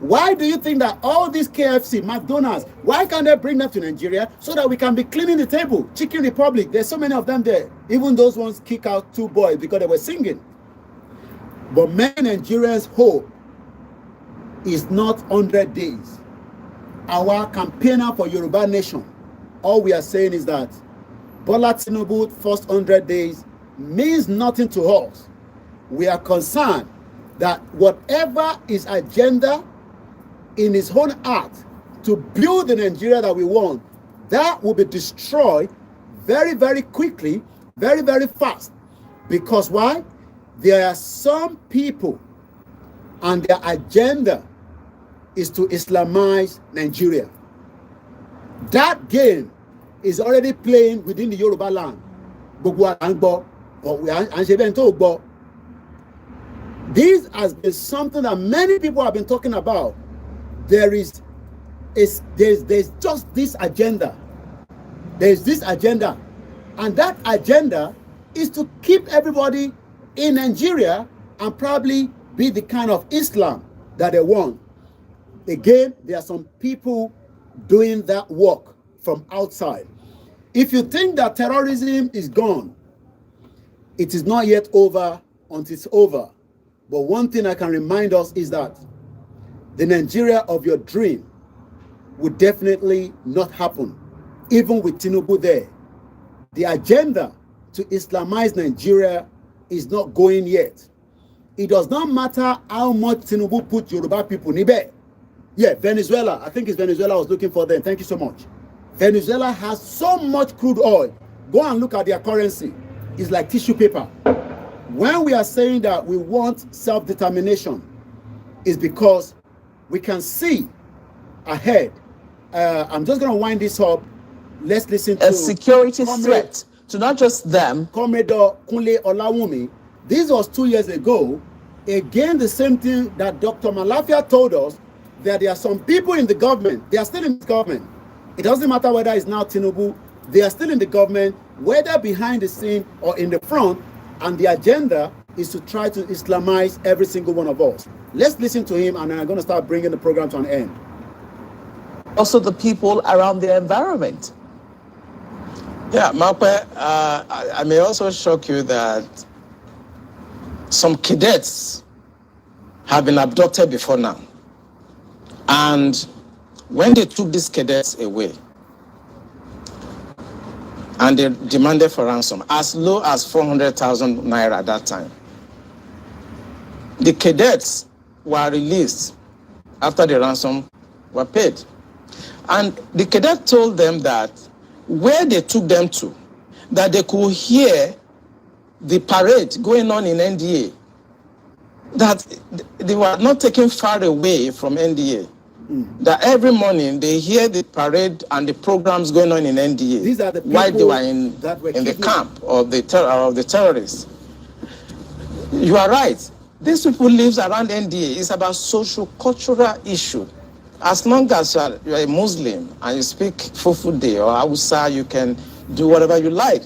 Why do you think that all these KFC, McDonald's, why can't they bring them to Nigeria so that we can be cleaning the table? Chicken Republic, there's so many of them there. Even those ones kick out 2 boys because they were singing. But many Nigerians' hope is not 100 days. Our campaigner for Yoruba Nation, all we are saying is that Bola Tinubu first 100 days means nothing to us. We are concerned that whatever his agenda in his own heart to build the Nigeria that we want, that will be destroyed very, very quickly, very, very fast. Because why? There are some people and their agenda is to Islamize Nigeria. That game is already playing within the Yoruba land. This has been something that many people have been talking about. There's just this agenda. There's this agenda. And that agenda is to keep everybody in Nigeria and probably be the kind of Islam that they want. Again, there are some people doing that work from outside. If you think that terrorism is gone, it is not yet over until it's over. But one thing I can remind us is that the Nigeria of your dream would definitely not happen, even with Tinubu there. The agenda to Islamize Nigeria is not going yet. It does not matter how much Tinubu put Yoruba people in there. Yeah, Venezuela. I think it's Venezuela I was looking for them. Thank you so much. Venezuela has so much crude oil. Go and look at their currency. It's like tissue paper. When we are saying that we want self-determination, is because we can see ahead. I'm just going to wind this up. Let's listen to a security threat to not just them. Commodore Kunle Olawumi. This was 2 years ago. Again, the same thing that Dr. Malafia told us, that there are some people in the government, they are still in the government. It doesn't matter whether it's now Tinubu, they are still in the government, whether behind the scene or in the front, and the agenda is to try to Islamize every single one of us. Let's listen to him, and then I'm going to start bringing the program to an end. Also the people around the environment. Yeah, Mape, I may also shock you that some cadets have been abducted before now. And when they took these cadets away, and they demanded for ransom, as low as 400,000 naira at that time, the cadets were released after the ransom were paid. And the cadet told them that where they took them to, that they could hear the parade going on in NDA, that they were not taken far away from NDA. That every morning they hear the parade and the programs going on in NDA. These are the while they were in the camp of the terrorists. You are right. These people live around NDA. It's about social-cultural issue. As long as you're a Muslim and you speak Fufude or Hausa, you can do whatever you like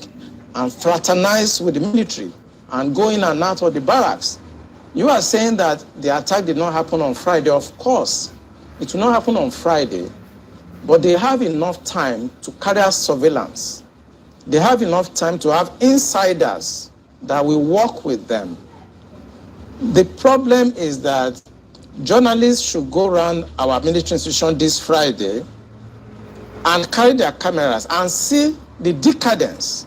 and fraternize with the military and go in and out of the barracks. You are saying that the attack did not happen on Friday. Of course, it will not happen on Friday, but they have enough time to carry out surveillance. They have enough time to have insiders that will work with them. The problem is that journalists should go around our military institution this Friday and carry their cameras and see the decadence,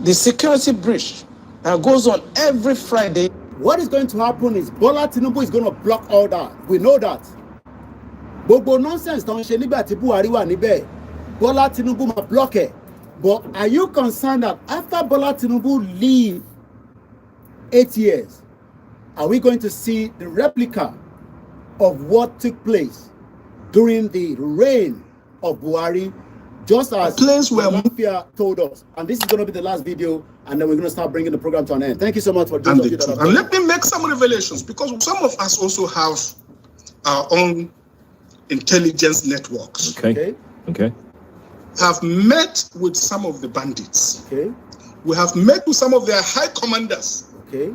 the security breach that goes on every Friday. What is going to happen is Bola Tinubu is going to block all that. We know that. Gbogbo nonsense don't ṣe nígbà tí Buhari wà níbẹ̀. Bola Tinubu ma block it. But are you concerned that after Bola Tinubu leave 8 years, are we going to see the replica of what took place during the reign of Buhari, just as Mafia told us? And this is going to be the last video, and then we're going to start bringing the program to an end. Thank you so much for doing that. And let me make some revelations, because some of us also have our own intelligence networks. Okay. Have met with some of the bandits. Okay. We have met with some of their high commanders. Okay.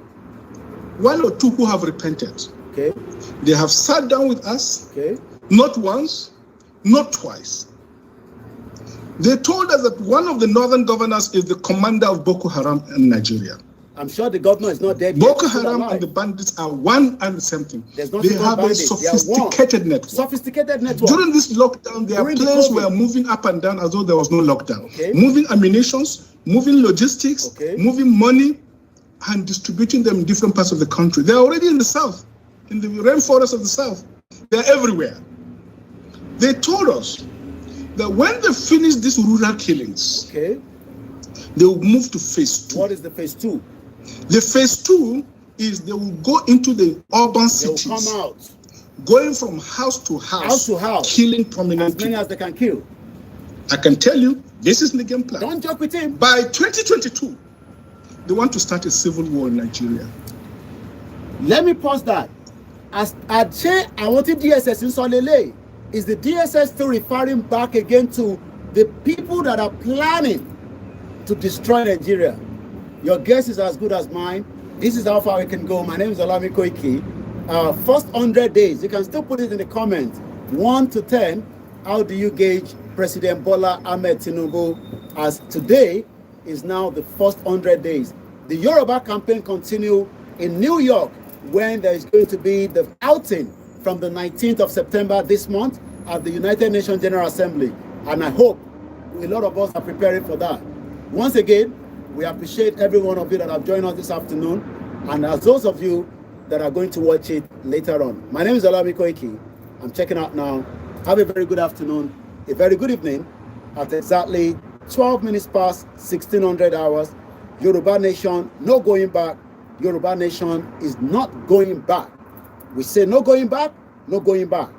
One or two who have repented. Okay. They have sat down with us. Okay. Not once, not twice. They told us that one of the northern governors is the commander of Boko Haram in Nigeria. I'm sure the governor is not dead yet. Boko Haram and the bandits are one and the same thing. They have a sophisticated network. Sophisticated network. During this lockdown, their planes were moving up and down as though there was no lockdown. Okay. Moving ammunitions, moving logistics, moving money, and distributing them in different parts of the country. They're already in the south, in the rainforest of the south. They're everywhere. They told us that when they finish these rural killings, they will move to phase 2. What is the phase 2? The phase 2 is they will go into the urban cities. They will come out. Going from house to house, killing prominent as many as they can kill. I can tell you, This is the game plan. Don't joke with him. By 2022, they want to start a civil war in Nigeria. Let me pause that. As I'd say, I wanted DSS in Solele. Is the DSS still referring back again to the people that are planning to destroy Nigeria? Your guess is as good as mine. This is how far we can go. My name is Olami Koiki. First 100 days, you can still put it in the comments. 1 to 10, how do you gauge President Bola Ahmed Tinubu as today is now the first 100 days? The Yoruba campaign continue in New York when there is going to be the outing from the 19th of September this month at the United Nations General Assembly. And I hope a lot of us are preparing for that. Once again, we appreciate every one of you that have joined us this afternoon, and as those of you that are going to watch it later on. My name is Olami Koiki. I'm checking out now. Have a very good afternoon, a very good evening at exactly 12 minutes past 1600 hours. Yoruba Nation, no going back. Yoruba Nation is not going back. We say no going back, no going back.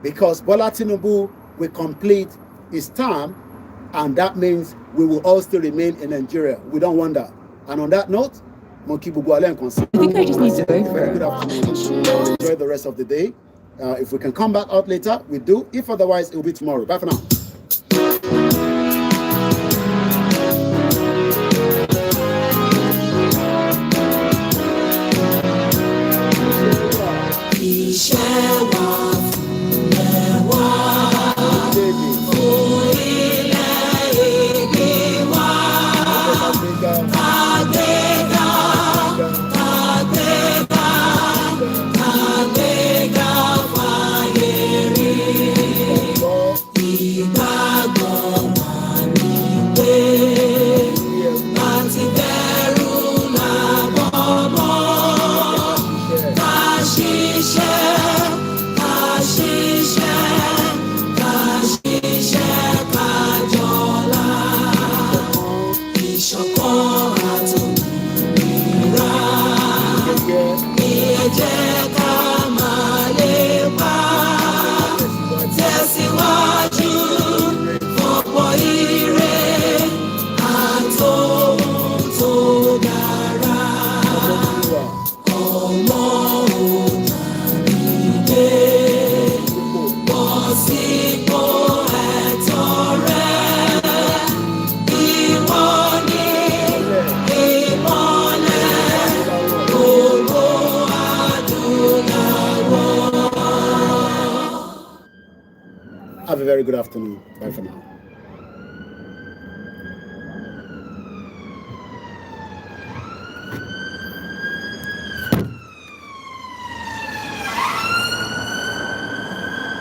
Because Bola Tinubu will complete his term, and that means we will all still remain in Nigeria. We don't want that. And on that note, I think I just need to go for it. Good afternoon. Enjoy the rest of the day. If we can come back out later, we do. If otherwise, it will be tomorrow. Bye for now. Have a very good afternoon. Bye for now.